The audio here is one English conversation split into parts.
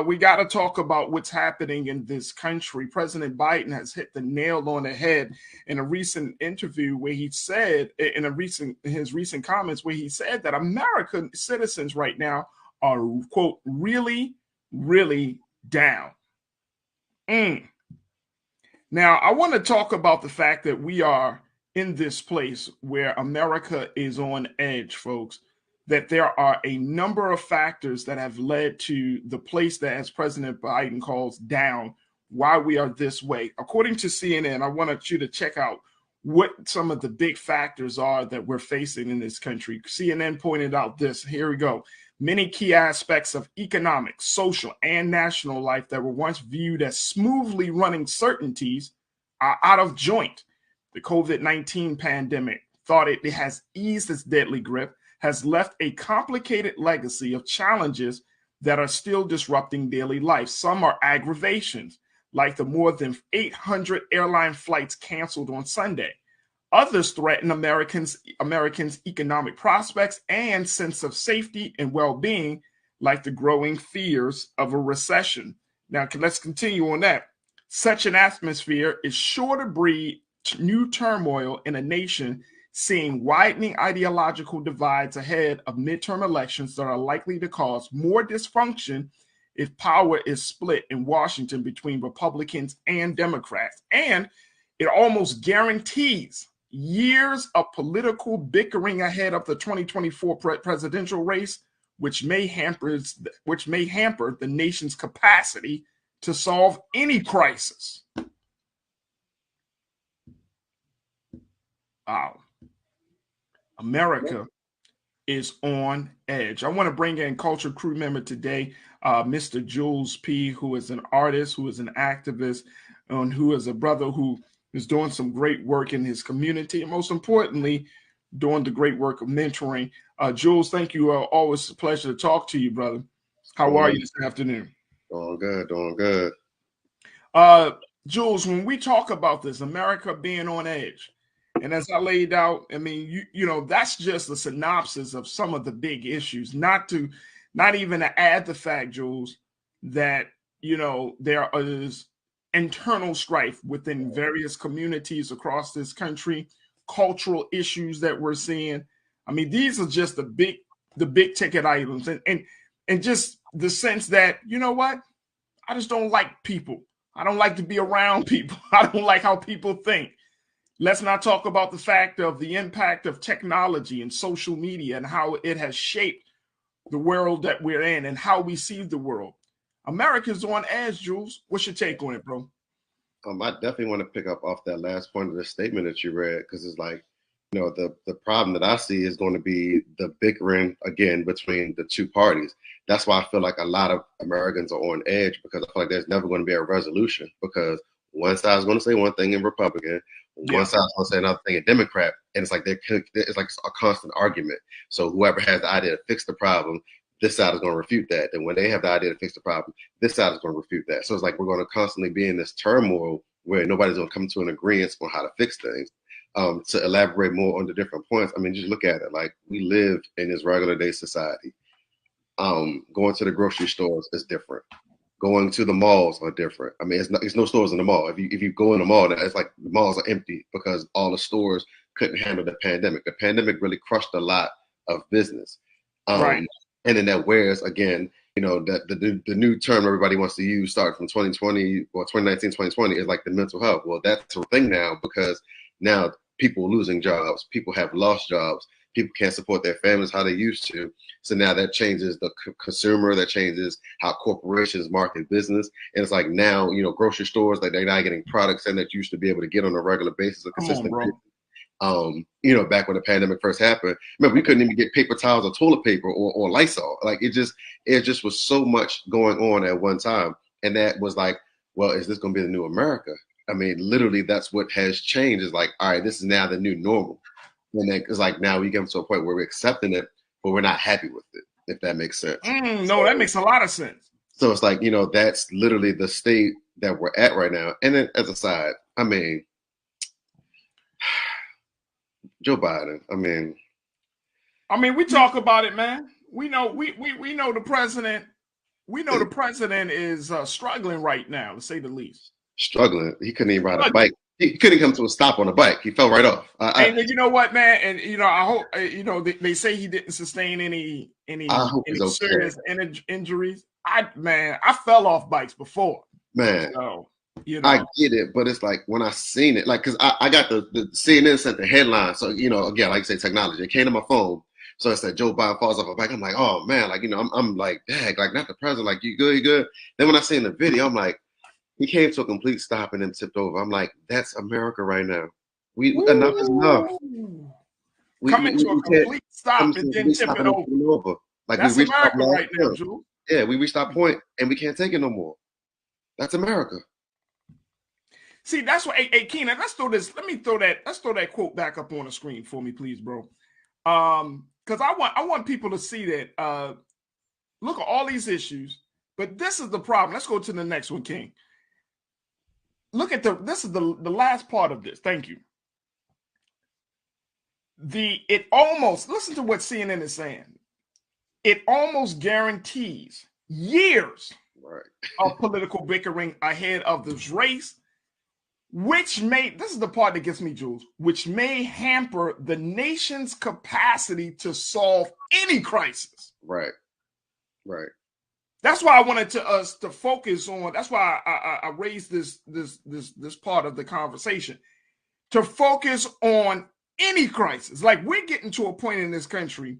we got to talk about what's happening in this country. President Biden has hit the nail on the head in a recent interview where he said, his recent comments, where he said that American citizens right now are, quote, really, really down. Now, I want to talk about the fact that we are in this place where America is on edge, folks, that there are a number of factors that have led to the place that, as President Biden calls, down, why we are this way. According to CNN, I wanted you to check out what some of the big factors are that we're facing in this country. CNN pointed out this. Here we go. Many key aspects of economic, social, and national life that were once viewed as smoothly running certainties are out of joint. The COVID-19 pandemic, thought it has eased its deadly grip, has left a complicated legacy of challenges that are still disrupting daily life. Some are aggravations, like the more than 800 airline flights canceled on Sunday. Others threaten Americans' economic prospects and sense of safety and well-being, like the growing fears of a recession. Now, let's continue on that. Such an atmosphere is sure to breed new turmoil in a nation seeing widening ideological divides ahead of midterm elections that are likely to cause more dysfunction if power is split in Washington between Republicans and Democrats. And it almost guarantees years of political bickering ahead of the 2024 presidential race, which may hamper the nation's capacity to solve any crisis. Wow. America is on edge. I want to bring in culture crew member today, Mr. Jules P., who is an artist, who is an activist, and who is a brother who is doing some great work in his community, and most importantly, doing the great work of mentoring. Jules, thank you. Always a pleasure to talk to you, brother. How are you this afternoon? Doing good, doing good. Jules, when we talk about this, America being on edge, and as I laid out, I mean, you know, that's just a synopsis of some of the big issues, not even to add the fact, Jules, that, you know, there is internal strife within various communities across this country, cultural issues that we're seeing. I mean, these are just the big ticket items, and just the sense that, you know what, I just don't like people. I don't like to be around people. I don't like how people think. Let's not talk about the fact of the impact of technology and social media and how it has shaped the world that we're in and how we see the world. America's on edge, Jules. What's your take on it, bro? I definitely want to pick up off that last point of the statement that you read, because it's like, you know, the problem that I see is going to be the bickering again between the two parties. That's why I feel like a lot of Americans are on edge, because I feel like there's never going to be a resolution, because one side is going to say one thing in Republican, one side is going to say another thing in Democrat, and it's like it's like a constant argument. So whoever has the idea to fix the problem, this side is going to refute that. And when they have the idea to fix the problem, this side is going to refute that. So it's like we're going to constantly be in this turmoil where nobody's going to come to an agreement on how to fix things. To elaborate more on the different points, I mean, just look at it. Like, we live in this regular day society. Going to the grocery stores is different. Going to the malls are different. I mean, it's no stores in the mall. If you go in the mall, it's like the malls are empty because all the stores couldn't handle the pandemic. The pandemic really crushed a lot of business. Right. And then that wears, again, you know, the new term everybody wants to use starting from 2020 or 2019, 2020 is like the mental health. Well, that's a thing now, because now people losing jobs, people have lost jobs, people can't support their families how they used to. So now that changes the consumer, that changes how corporations market business. And it's like now, you know, grocery stores, like they're not getting products in that you used to be able to get on a regular basis, a consistent basis. You know, back when the pandemic first happened, remember, we couldn't even get paper towels or toilet paper or Lysol. Like, it just was so much going on at one time. And that was like, well, is this going to be the new America? I mean, literally, that's what has changed. Is like, all right, this is now the new normal. And then it's like, now we get to a point where we're accepting it, but we're not happy with it, if that makes sense. No, that makes a lot of sense. So it's like, you know, that's literally the state that we're at right now. And then as a side, I mean, Joe Biden, I mean, we talk about it, man. We know the president we know the president is struggling right now, to say the least. Struggling. He couldn't even ride a bike. He couldn't come to a stop on a bike. He fell right off. And you know what, man? And I hope they say he didn't sustain any serious injuries. I fell off bikes before. Man, so, I get it, but it's like when I seen it, like because I got the CNN sent the headline. So again, like you say, technology. It came to my phone. So it said Joe Biden falls off a bike. I'm like, oh man, like I'm like, dang, like not the president. Like you good. Then when I seen the video, I'm like, he came to a complete stop and then tipped over. I'm like, that's America right now. Enough is enough. Coming to a complete stop and then tipping over. Like that's America right now, Jules. Yeah, we reached our point and we can't take it no more. That's America. See, that's what. Hey, Keenan, let's throw that quote back up on the screen for me, please, bro. Because I want people to see that. Look at all these issues, but this is the problem. Let's go to the next one, King. Look at this is the last part of this. Thank you. Listen to what CNN is saying. It almost guarantees years of political bickering ahead of this race, this is the part that gets me, Jules, which may hamper the nation's capacity to solve any crisis. Right. That's why I wanted us to focus on. That's why I raised this part of the conversation, to focus on any crisis. Like we're getting to a point in this country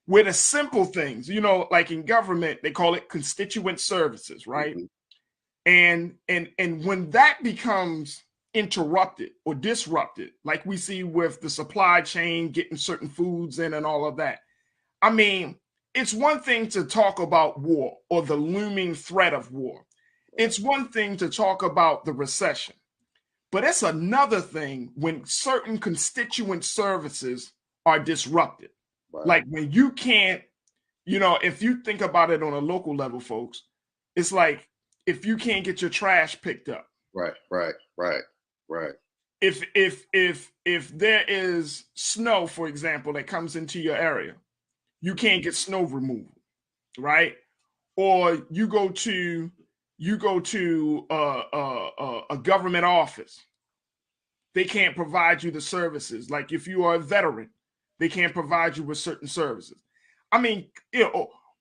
where the simple things, like in government, they call it constituent services, right? Mm-hmm. And when that becomes interrupted or disrupted, like we see with the supply chain, getting certain foods in and all of that. I mean, it's one thing to talk about war or the looming threat of war. It's one thing to talk about the recession, but it's another thing when certain constituent services are disrupted. Right. Like when you can't, if you think about it on a local level, folks, it's like if you can't get your trash picked up. Right. If there is snow, for example, that comes into your area, you can't get snow removal, right? Or you go to a government office, they can't provide you the services. Like if you are a veteran, they can't provide you with certain services. I mean,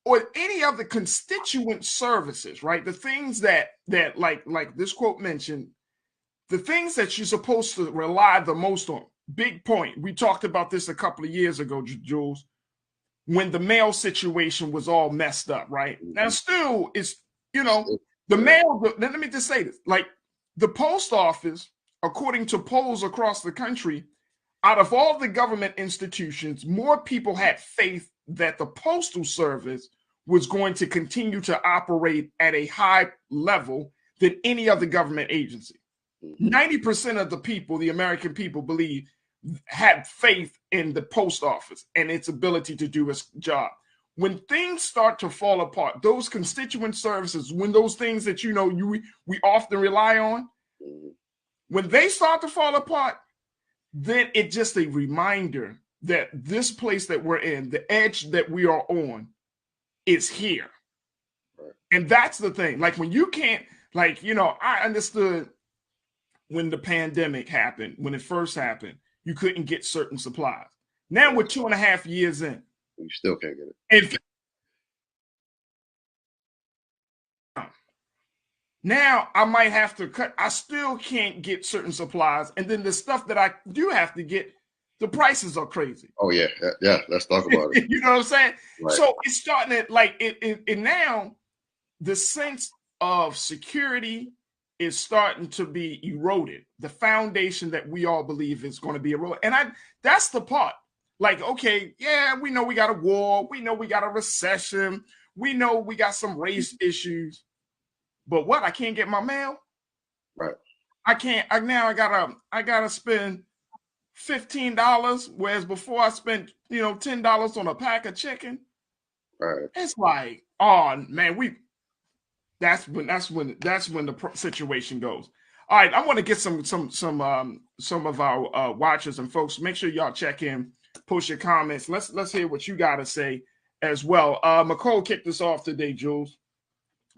or any of the constituent services, right? The things that like this quote mentioned, the things that you're supposed to rely the most on. Big point. We talked about this a couple of years ago, Jules, when the mail situation was all messed up, right? Now, still, it's, the mail, let me just say this, like the post office, according to polls across the country, out of all the government institutions, more people had faith that the Postal Service was going to continue to operate at a high level than any other government agency. 90% of the people, the American people, had faith in the post office and its ability to do its job. When things start to fall apart, those constituent services, when those things that we often rely on, when they start to fall apart, then it's just a reminder that this place that we're in, the edge that we are on, is here. And that's the thing. Like when you can't, I understood when the pandemic happened, when it first happened, you couldn't get certain supplies. Now we're 2.5 years in. You still can't get it. Now I might have to cut. I still can't get certain supplies. And then the stuff that I do have to get, the prices are crazy. Oh, yeah. Yeah. Let's talk about it. You know what I'm saying? Right. So it's starting to now the sense of security is starting to be eroded. The foundation that we all believe is going to be eroded. And that's the part. Like, okay, yeah, we know we got a war. We know we got a recession. We know we got some race issues. But what? I can't get my mail? Right. I can't. I gotta spend $15, whereas before I spent, $10 on a pack of chicken. Right. It's like, oh man, that's when the situation goes. All right, I want to get some of our watchers and folks. Make sure y'all check in, post your comments. Let's hear what you got to say as well. McCole kicked us off today, Jules.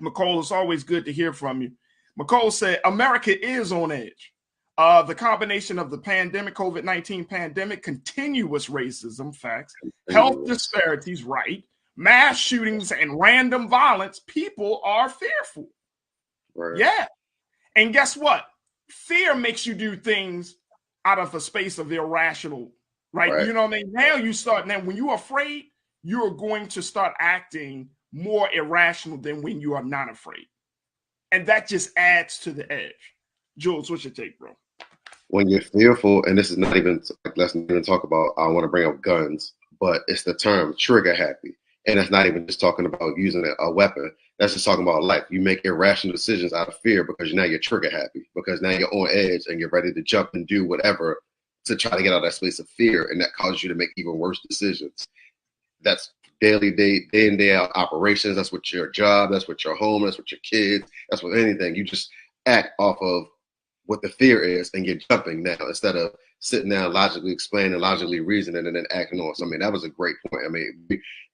McCall, it's always good to hear from you. McCall said, America is on edge. The combination of the pandemic, COVID-19 pandemic, continuous racism, facts, health disparities, right, mass shootings, and random violence, people are fearful. Right. Yeah. And guess what? Fear makes you do things out of a space of irrational, right? You know what I mean? Now when you're afraid, you're going to start acting more irrational than when you are not afraid. And that just adds to the edge. Jules, what's your take, bro? When you're fearful, and this is not even, let's not even talk about, I want to bring up guns, but it's the term trigger happy. And that's not even just talking about using a weapon. That's just talking about life. You make irrational decisions out of fear because now you're trigger happy, because now you're on edge and you're ready to jump and do whatever to try to get out of that space of fear. And that causes you to make even worse decisions. That's daily, day in, day out operations. That's with your job. That's with your home. That's with your kids. That's with anything. You just act off of what the fear is, and you're jumping now instead of sitting down, logically explaining, logically reasoning, and then acting on. So, I mean, that was a great point. I mean,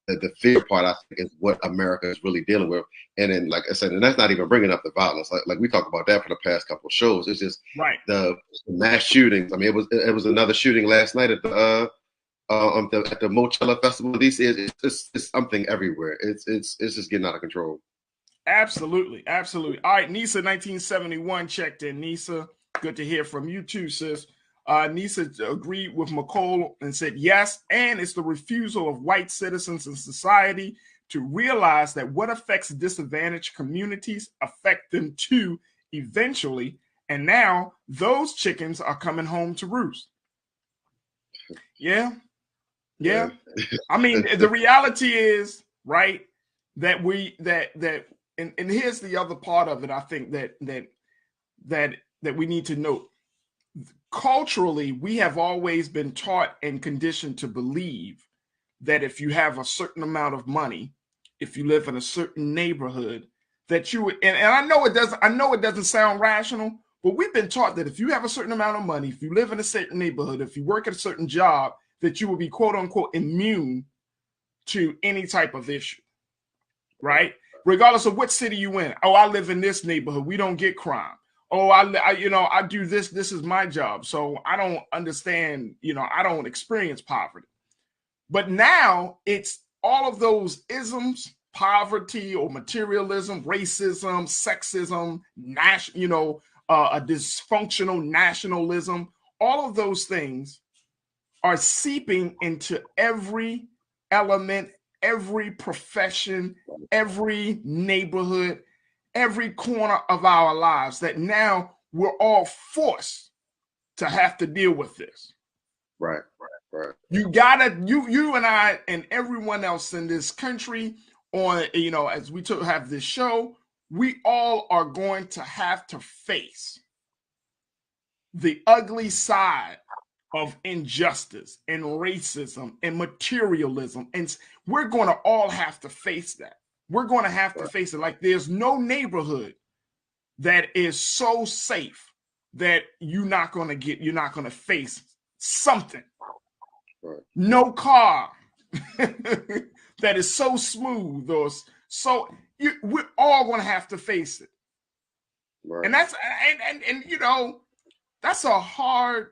the fear part, I think, is what America is really dealing with. And then, like I said, and that's not even bringing up the violence. Like we talked about that for the past couple of shows. It's just the mass shootings. I mean, it was another shooting last night at the Mochella Festival in DC. It's something everywhere. It's just getting out of control. Absolutely. All right, Nisa 1971 checked in. Nisa, good to hear from you too, sis. Nisa agreed with McCall and said yes, and it's the refusal of white citizens in society to realize that what affects disadvantaged communities affect them too eventually, and now those chickens are coming home to roost. Yeah. I mean, the reality is, right, that we and here's the other part of it. I think that we need to note. Culturally, we have always been taught and conditioned to believe that if you have a certain amount of money, if you live in a certain neighborhood, that you and I know it doesn't sound rational, but we've been taught that if you have a certain amount of money, if you live in a certain neighborhood, if you work at a certain job, that you will be quote unquote immune to any type of issue, right? Regardless of what city you in. Oh, I live in this neighborhood. We don't get crime. Oh, I do this. This is my job. So I don't understand, I don't experience poverty. But now it's all of those isms, poverty or materialism, racism, sexism, a dysfunctional nationalism. All of those things are seeping into every element, every profession, every neighborhood, every corner of our lives, that now we're all forced to have to deal with this. Right. You gotta, you and I and everyone else in this country on, as we have this show, we all are going to have to face the ugly side of injustice and racism and materialism. And we're going to all have to face that. We're going to have to face it. Like there's no neighborhood that is so safe that you're not going to face something. Right. No car that is so smooth or so we're all going to have to face it. Right. And that's that's a hard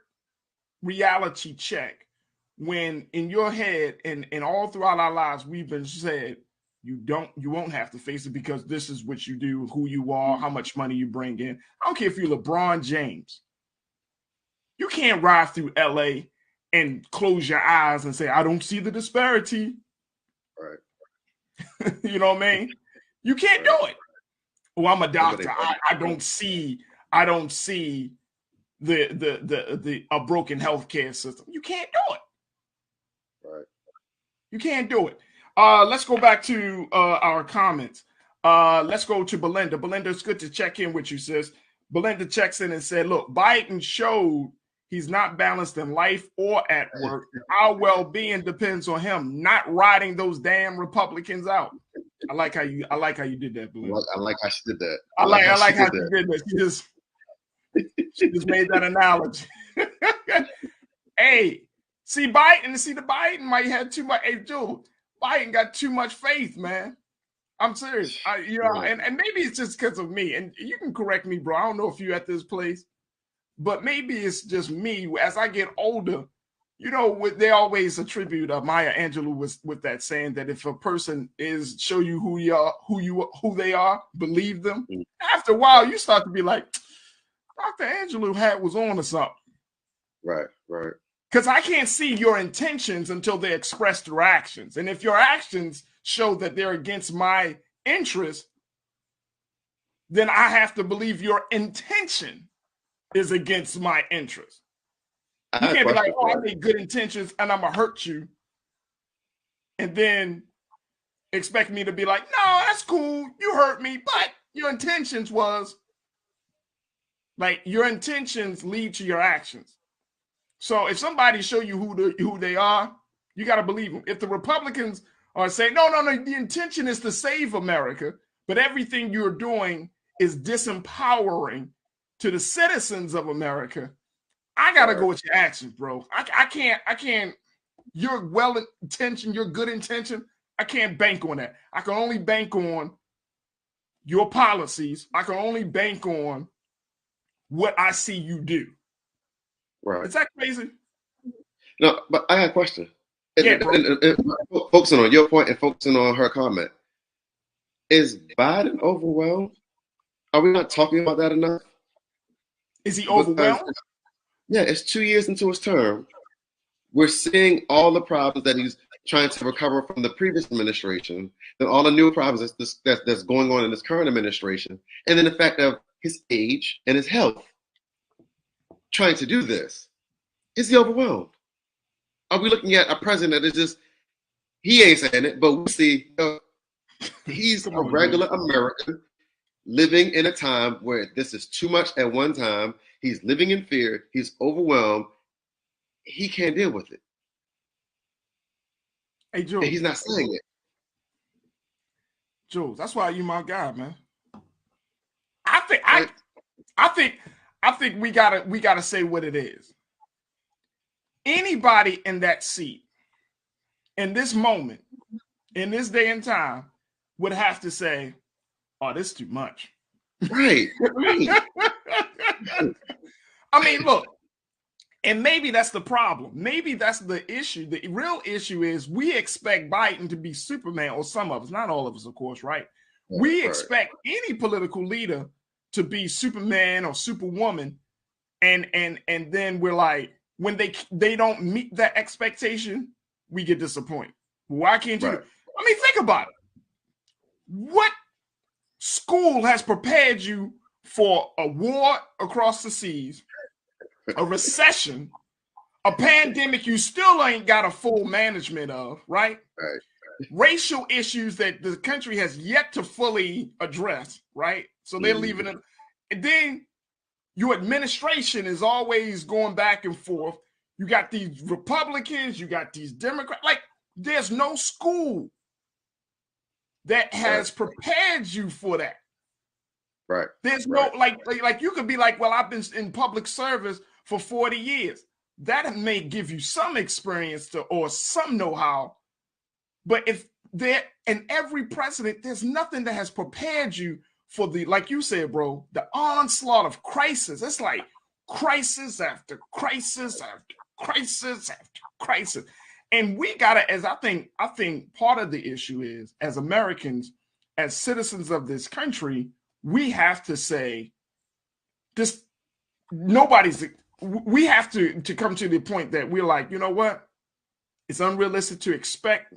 reality check when in your head and all throughout our lives we've been said you won't have to face it because this is what you do, who you are, how much money you bring in. I don't care if you're LeBron James. You can't ride through LA and close your eyes and say, I don't see the disparity. Right. You know what I mean? You can't do it. Oh, I'm a doctor. I don't see the a broken healthcare system. You can't do it. Right. You can't do it. Let's go back to our comments. Let's go to Belinda. Belinda, it's good to check in with you, sis. Belinda checks in and said, look, Biden showed he's not balanced in life or at work. Our well-being depends on him not riding those damn Republicans out. I like how you did that, Belinda. I like how she did that. I like how she did that. She just made that analogy. Hey, see the Biden might have too much. Hey, Joe, Biden got too much faith, man. I'm serious. And maybe it's just because of me. And you can correct me, bro. I don't know if you're at this place, but maybe it's just me. As I get older, they always attribute Maya Angelou with that saying that if a person show you who they are, believe them. After a while, you start to be like, Dr. Angelou was on to something. Right. Because I can't see your intentions until they express through actions. And if your actions show that they're against my interest, then I have to believe your intention is against my interest. You can't be like, I made good intentions and I'm going to hurt you. And then expect me to be like, no, that's cool. You hurt me. But your intentions your intentions lead to your actions. So if somebody show you who they are, you got to believe them. If the Republicans are saying, no, the intention is to save America, but everything you're doing is disempowering to the citizens of America, I got to go with your actions, bro. I can't, your well-intentioned, your good intention, I can't bank on that. I can only bank on your policies. I can only bank on what I see you do. Right. Is that crazy? No, but I got a question. And focusing on your point and focusing on her comment. Is Biden overwhelmed? Are we not talking about that enough? Is he overwhelmed? Yeah, it's 2 years into his term. We're seeing all the problems that he's trying to recover from the previous administration, then all the new problems that's going on in this current administration, and then the fact of his age and his health. Trying to do this. Is he overwhelmed? Are we looking at a president that is just, he ain't saying it, but we see he's a regular American living in a time where this is too much at one time. He's living in fear. He's overwhelmed. He can't deal with it. Hey, Jules. And he's not saying it. Jules, that's why you my guy, man. I think we gotta say what it is. Anybody in that seat, in this moment, in this day and time, would have to say, "Oh, this is too much." Right. I mean, look, and maybe that's the problem. Maybe that's the issue. The real issue is we expect Biden to be Superman, or some of us, not all of us, of course, right? We expect any political leader to be Superman or Superwoman, and then we're like, when they don't meet that expectation, we get disappointed. Why can't you? I mean, think about it. What school has prepared you for a war across the seas, a recession, a pandemic you still ain't got a full management of, right? Racial issues that the country has yet to fully address, right? So they're leaving it. And then your administration is always going back and forth. You got these Republicans, you got these Democrats. Like, there's no school that has prepared you for that. Right. There's no, like you could be like, well, I've been in public service for 40 years. That may give you some experience or some know-how. But if there, in every president, there's nothing that has prepared you for the, like you said, bro, the onslaught of crisis. It's like crisis after crisis after crisis after crisis. And we gotta, as I think part of the issue is, as Americans, as citizens of this country, we have to say this, we have to come to the point that we're like, you know what? It's unrealistic to expect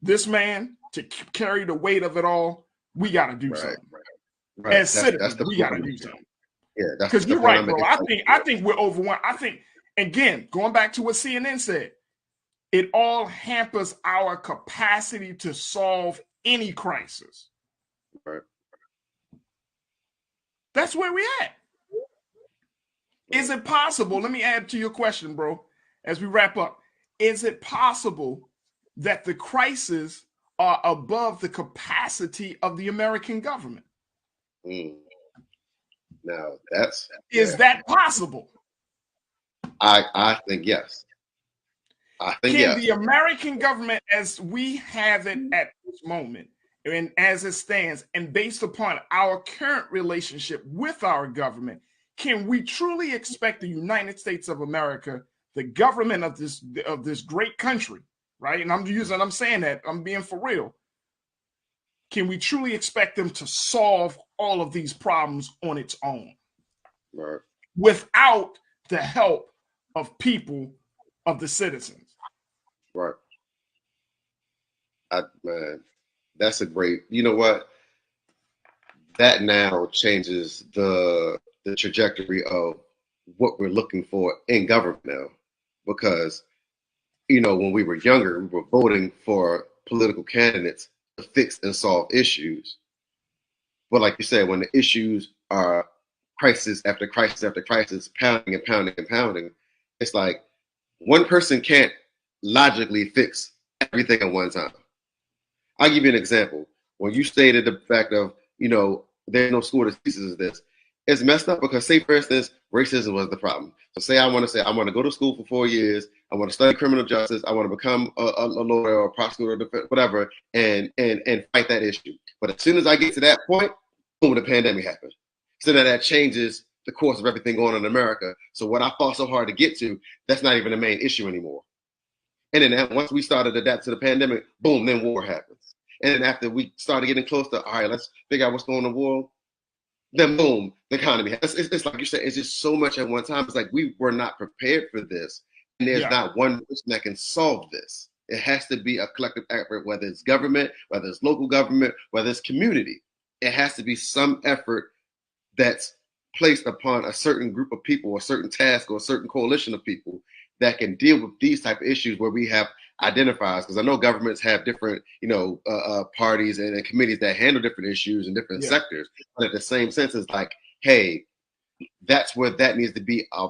this man to carry the weight of it all. We got to do something. As citizens, we got to do something. Yeah, because you're right, bro. I think we're overwhelmed. I think, again, going back to what CNN said, it all hampers our capacity to solve any crisis. Right. That's where we're at. Is it possible? Let me add to your question, bro, as we wrap up. Is it possible that the crises are above the capacity of the American government? Now is that possible? I think yes. Can the American government, as we have it at this moment, and as it stands, and based upon our current relationship with our government, can we truly expect the United States of America, the government of this great country, right? And I'm saying that, I'm being for real. Can we truly expect them to solve all of these problems on its own? Right. Without the help of people, of the citizens? Right. Man, that's a great, you know what? That now changes the trajectory of what we're looking for in government now. Because, you know, when we were younger, we were voting for political candidates to fix and solve issues. But like you said, when the issues are crisis after crisis after crisis, pounding and pounding and pounding, it's like one person can't logically fix everything at one time. I'll give you an example. When you stated the fact of, you know, there's no school that teaches this, it's messed up because, say, for instance, racism was the problem. So say I want to go to school for 4 years, I want to study criminal justice, I want to become a lawyer or a prosecutor, whatever, and fight that issue. But as soon as I get to that point, boom, the pandemic happened. So that changes the course of everything going on in America. So what I fought so hard to get to, that's not even the main issue anymore. And then once we started to adapt to the pandemic, boom, then war happens. And then after we started getting close to, all right, let's figure out what's going on in the world, then boom, the economy happens. It's like you said, it's just so much at one time. It's like we were not prepared for this. And there's not one person that can solve this. It has to be a collective effort, whether it's government, whether it's local government, whether it's community. It has to be some effort that's placed upon a certain group of people, a certain task, or a certain coalition of people that can deal with these type of issues where we have identifiers. Because I know governments have different, parties and committees that handle different issues in different sectors. But at the same sense, it's like, hey, that's where that needs to be a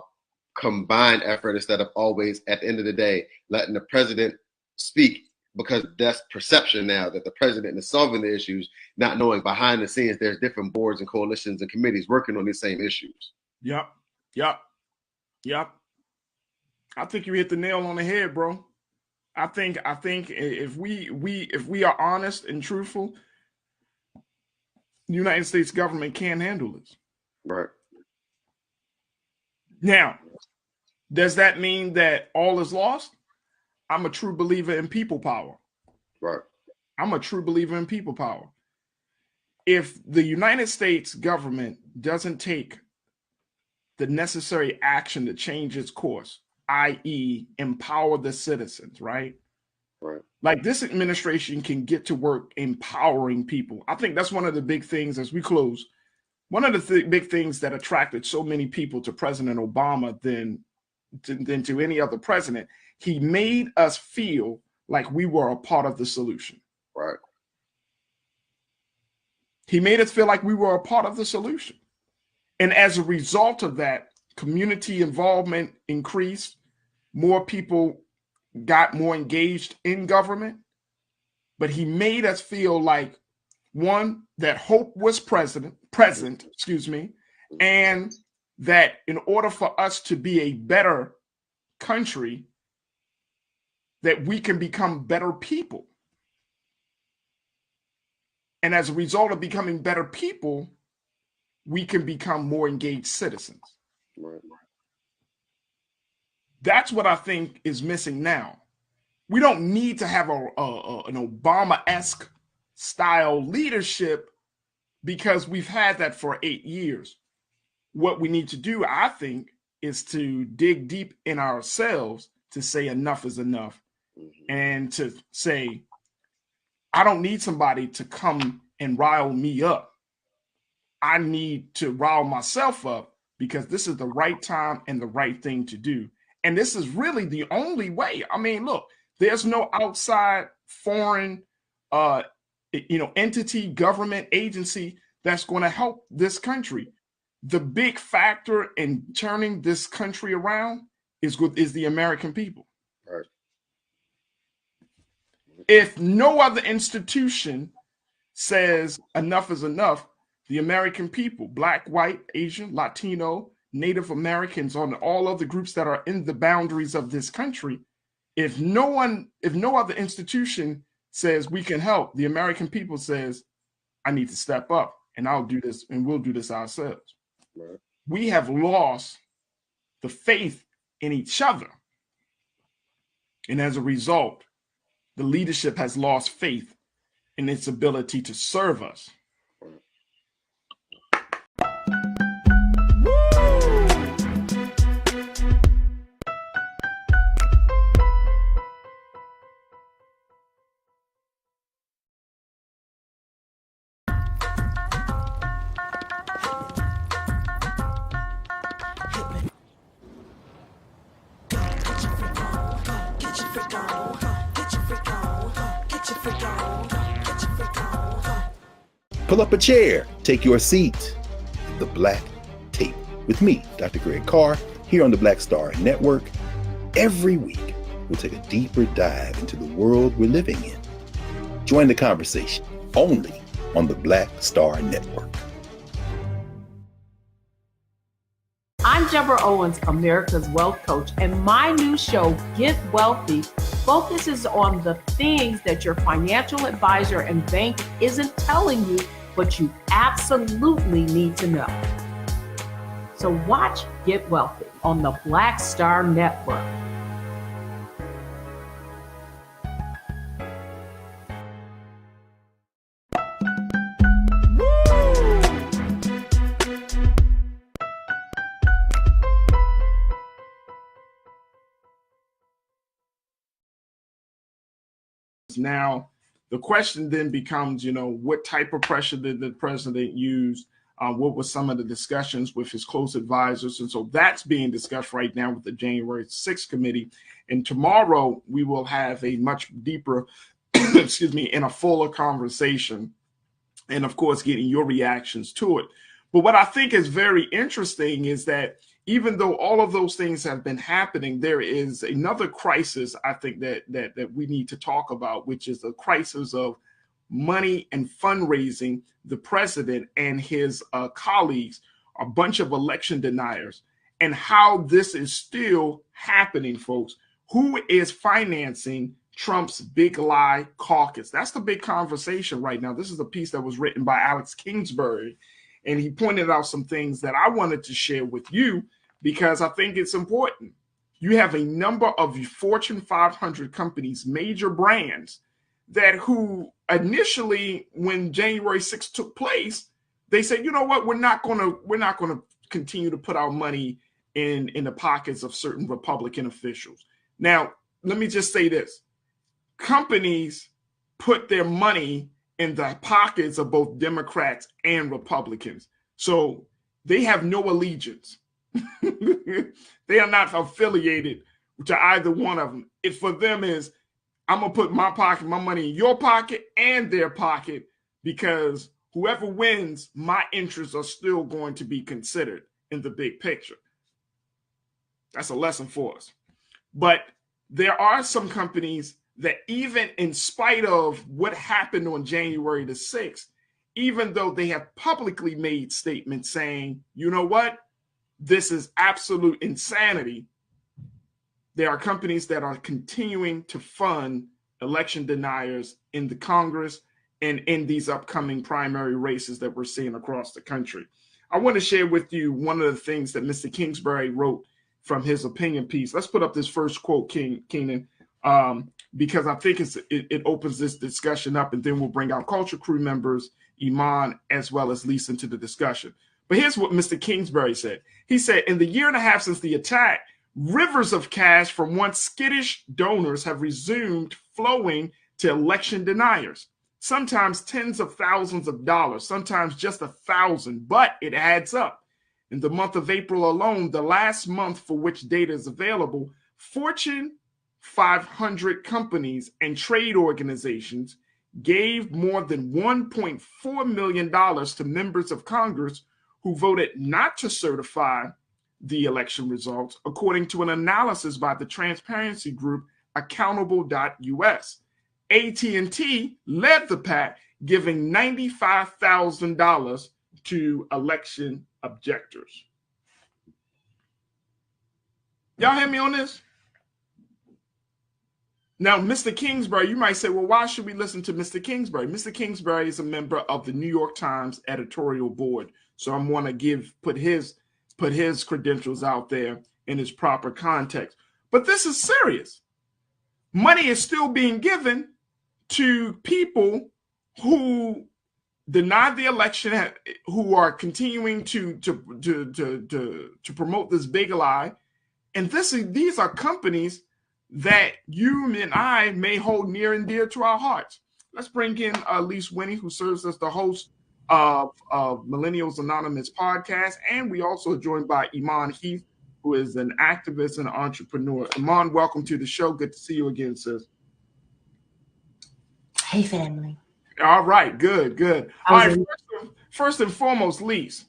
combined effort instead of always, at the end of the day, letting the president speak, because that's perception now that the president is solving the issues, not knowing behind the scenes there's different boards and coalitions and committees working on these same issues. Yep. I think you hit the nail on the head, bro. I think if we are honest and truthful, the United States government can handle this. Right. Now, does that mean that all is lost? I'm a true believer in people power. Right. I'm a true believer in people power. If the United States government doesn't take the necessary action to change its course, i.e., empower the citizens, right? Right. Like, this administration can get to work empowering people. I think that's one of the big things as we close. One of the big things that attracted so many people to President Obama than to any other president, he made us feel like we were a part of the solution. Right. He made us feel like we were a part of the solution. And as a result of that, community involvement increased. More people got more engaged in government. But he made us feel like, one, that hope was present, and that in order for us to be a better country, that we can become better people. And as a result of becoming better people, we can become more engaged citizens. Right. That's what I think is missing now. We don't need to have an Obama-esque style leadership because we've had that for 8 years. What we need to do, I think, is to dig deep in ourselves to say enough is enough, and to say, I don't need somebody to come and rile me up. I need to rile myself up because this is the right time and the right thing to do. And this is really the only way. I mean, look, there's no outside foreign entity, government agency that's going to help this country. The big factor in turning this country around is the American people. Right. If no other institution says enough is enough, the American people, Black, white, Asian, Latino, Native Americans, on all other groups that are in the boundaries of this country, if no other institution says we can help. The American people says, I need to step up and I'll do this and we'll do this ourselves. Right. We have lost the faith in each other. And as a result, the leadership has lost faith in its ability to serve us. Pull up a chair, take your seat. The Black Tape with me, Dr. Greg Carr, here on the Black Star Network. Every week, we'll take a deeper dive into the world we're living in. Join the conversation only on the Black Star Network. I'm Deborah Owens, America's Wealth Coach, and my new show, Get Wealthy, focuses on the things that your financial advisor and bank isn't telling you, but you absolutely need to know. So watch Get Wealthy on the Black Star Network. Now, the question then becomes, what type of pressure did the president use? What were some of the discussions with his close advisors? And so that's being discussed right now with the January 6th committee. And tomorrow we will have a much deeper, and a fuller conversation. And of course, getting your reactions to it. But what I think is very interesting is that even though all of those things have been happening, there is another crisis I think that we need to talk about, which is the crisis of money and fundraising. The president and his colleagues are a bunch of election deniers, and how this is still happening, folks. Who is financing Trump's big lie caucus? That's the big conversation right now. This is a piece that was written by Alex Kingsbury, and he pointed out some things that I wanted to share with you because I think it's important. You have a number of Fortune 500 companies, major brands, that who initially, when January 6th took place, they said, you know what, we're not going to continue to put our money in the pockets of certain Republican officials. Now, let me just say this. Companies put their money in the pockets of both Democrats and Republicans. So they have no allegiance. They are not affiliated to either one of them. It for them is, I'm going to put my money in your pocket and their pocket, because whoever wins, my interests are still going to be considered in the big picture. That's a lesson for us. But there are some companies that, even in spite of what happened on January the 6th, even though they have publicly made statements saying, you know what, this is absolute insanity, there are companies that are continuing to fund election deniers in the Congress and in these upcoming primary races that we're seeing across the country. I want to share with you one of the things that Mr. Kingsbury wrote from his opinion piece. Let's put up this first quote, Keenan, because I think it opens this discussion up, and then we'll bring our culture crew members, Iman, as well as Lisa, into the discussion. But here's what Mr. Kingsbury said. He said, in the year and a half since the attack, rivers of cash from once skittish donors have resumed flowing to election deniers, sometimes tens of thousands of dollars, sometimes just 1,000, but it adds up. In the month of April alone, the last month for which data is available, Fortune 500 companies and trade organizations gave more than $1.4 million to members of Congress who voted not to certify the election results, according to an analysis by the transparency group Accountable.us. AT&T led the pack, giving $95,000 to election objectors. Y'all hear me on this? Now, Mr. Kingsbury, you might say, well, why should we listen to Mr. Kingsbury? Mr. Kingsbury is a member of the New York Times editorial board. So I'm going to put his credentials out there in his proper context. But this is serious. Money is still being given to people who denied the election, who are continuing to promote this big lie. And these are companies that you and I may hold near and dear to our hearts. Let's bring in Lise Winnie, who serves as the host of Millennials Anonymous podcast. And we also are joined by Iman Heath, who is an activist and entrepreneur. Iman, welcome to the show. Good to see you again, sis. Hey, family. All right, good. All right, first and foremost, Lise,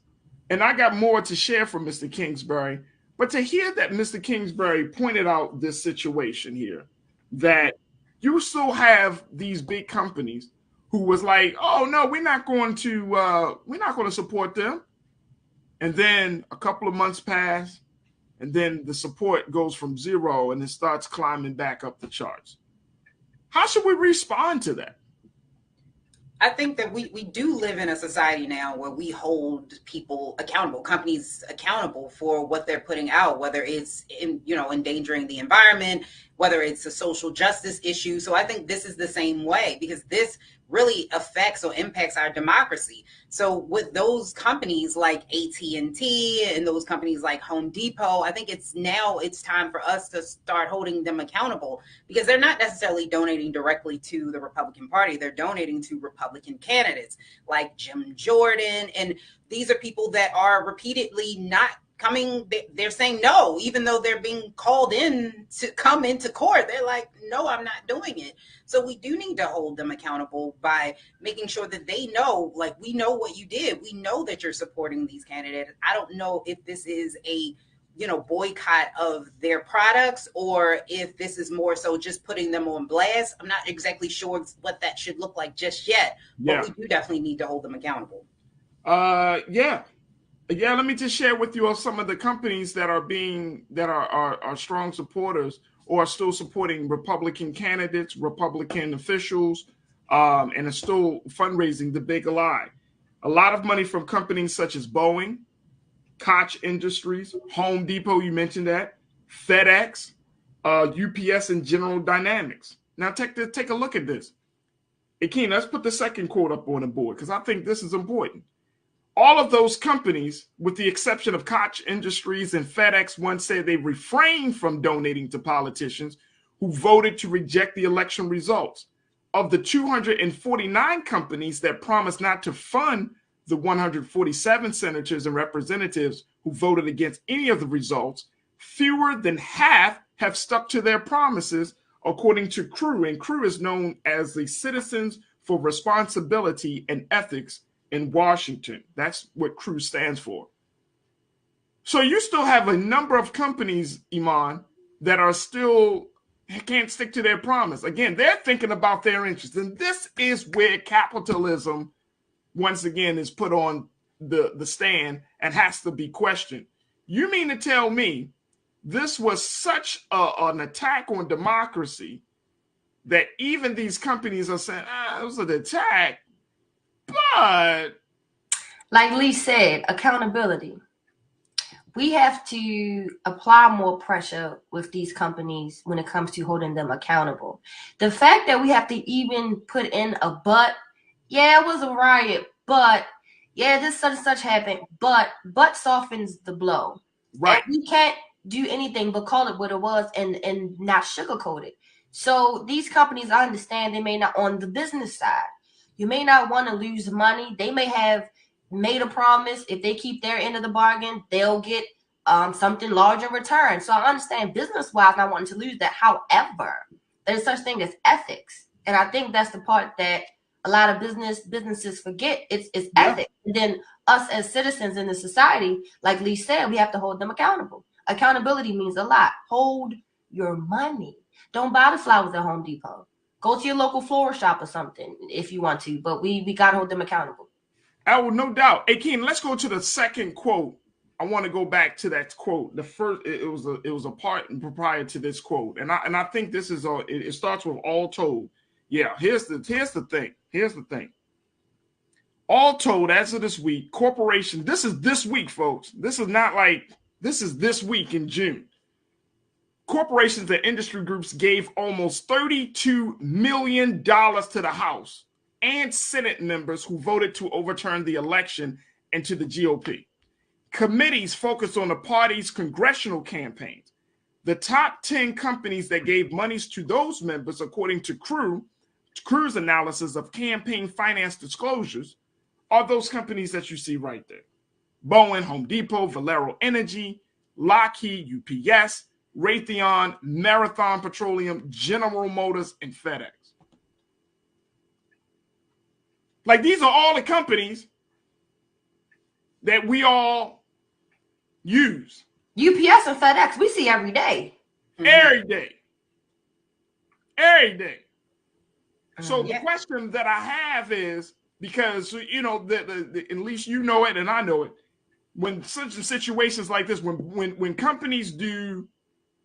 and I got more to share from Mr. Kingsbury, but to hear that Mr. Kingsbury pointed out this situation here, that you still have these big companies who was like, oh no, we're not going to support them, and then a couple of months pass, and then the support goes from zero and it starts climbing back up the charts. How should we respond to that? I think that we do live in a society now where we hold people accountable, companies accountable for what they're putting out, whether it's endangering the environment, whether it's a social justice issue. So I think this is the same way, because this really affects or impacts our democracy. So with those companies like AT&T and those companies like Home Depot, I think it's time for us to start holding them accountable, because they're not necessarily donating directly to the Republican Party. They're donating to Republican candidates like Jim Jordan. And these are people that are repeatedly not coming. They're saying no, even though they're being called in to come into court. They're like, no, I'm not doing it. So we do need to hold them accountable by making sure that they know, like, we know what you did. We know that you're supporting these candidates. I don't know if this is a boycott of their products, or if this is more so just putting them on blast. I'm not exactly sure what that should look like just yet, but we do definitely need to hold them accountable. Yeah, let me just share with you some of the companies that are strong supporters or are still supporting Republican candidates, Republican officials, and are still fundraising the big lie. A lot of money from companies such as Boeing, Koch Industries, Home Depot, you mentioned that, FedEx, UPS, and General Dynamics. Now take a look at this. Akeem, let's put the second quote up on the board, because I think this is important. All of those companies, with the exception of Koch Industries and FedEx, once said they refrained from donating to politicians who voted to reject the election results. Of the 249 companies that promised not to fund the 147 senators and representatives who voted against any of the results, fewer than half have stuck to their promises, according to CREW. And CREW is known as the Citizens for Responsibility and Ethics in Washington. That's what CREW stands for. So you still have a number of companies, Iman, that are still can't stick to their promise. Again, they're thinking about their interests. And this is where capitalism, once again, is put on the stand and has to be questioned. You mean to tell me this was such an attack on democracy that even these companies are saying, it was an attack, but... Like Lee said, accountability. We have to apply more pressure with these companies when it comes to holding them accountable. The fact that we have to even put in a but, yeah, it was a riot, but yeah, this such and such happened, but softens the blow. Right. And we can't do anything but call it what it was and not sugarcoat it. So these companies, I understand they may not, on the business side, you may not want to lose money. They may have made a promise. If they keep their end of the bargain, they'll get something large in return. So I understand business-wise not wanting to lose that. However, there's such thing as ethics. And I think that's the part that a lot of businesses forget. It's ethics. And then us as citizens in the society, like Lee said, we have to hold them accountable. Accountability means a lot. Hold your money. Don't buy the flowers at Home Depot. Go to your local floral shop or something if you want to, but we got to hold them accountable. Oh, no doubt. Akeem, let's go to the second quote I I want to go back to that quote. The first, it was a part prior to this quote, and I think this is it starts with all told. Yeah, here's the thing. Here's the thing. All told, as of this week, corporations. This is this week, folks. This is not like this is this week in June. Corporations and industry groups gave almost $32 million to the House and Senate members who voted to overturn the election and to the GOP. Committees focused on the party's congressional campaigns. The top 10 companies that gave monies to those members, according to Crew's analysis of campaign finance disclosures, are those companies that you see right there. Boeing, Home Depot, Valero Energy, Lockheed, UPS, Raytheon, Marathon Petroleum, General Motors, and FedEx. Like, these are all the companies that we all use. UPS and FedEx, we see every day. Every day. Every day. So the question that I have is, because, you know, at least you know it and I know it, when such situations like this, when companies do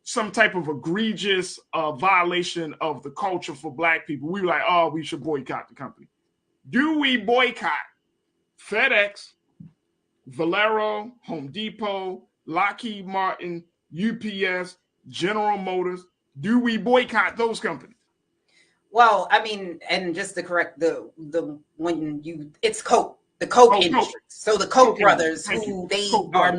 some type of egregious violation of the culture for Black people, we were like, oh, we should boycott the company. Do we boycott FedEx, Valero, Home Depot, Lockheed Martin, UPS, General Motors? Do we boycott those companies? Well, I mean, and just to correct it's Coke, the Coke industry. Coke. So the Koch Okay. brothers, Thank who you. they Coke, are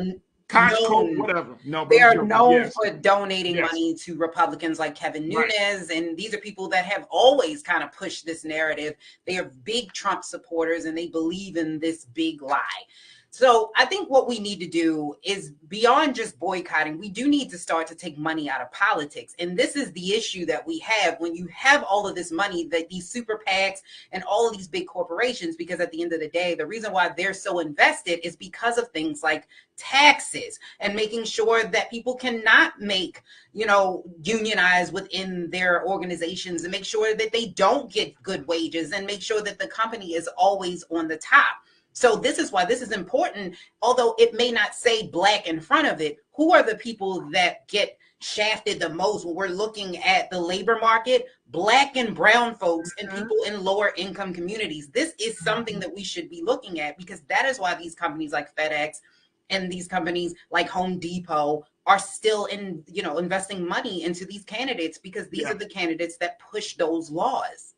Koch, known, Coke, whatever. No, they are joking. known Yes. for donating Yes. money to Republicans like Kevin Right. Nunes, and these are people that have always kind of pushed this narrative. They are big Trump supporters, and they believe in this big lie. So I think what we need to do is, beyond just boycotting, we do need to start to take money out of politics. And this is the issue that we have when you have all of this money, that these super PACs and all of these big corporations, because at the end of the day, the reason why they're so invested is because of things like taxes and making sure that people cannot make, unionize within their organizations, and make sure that they don't get good wages, and make sure that the company is always on the top. So this is why this is important. Although it may not say Black in front of it, who are the people that get shafted the most when we're looking at the labor market? Black and brown folks and people in lower income communities. This is something that we should be looking at, because that is why these companies like FedEx and these companies like Home Depot are still investing money into these candidates, because these are the candidates that push those laws.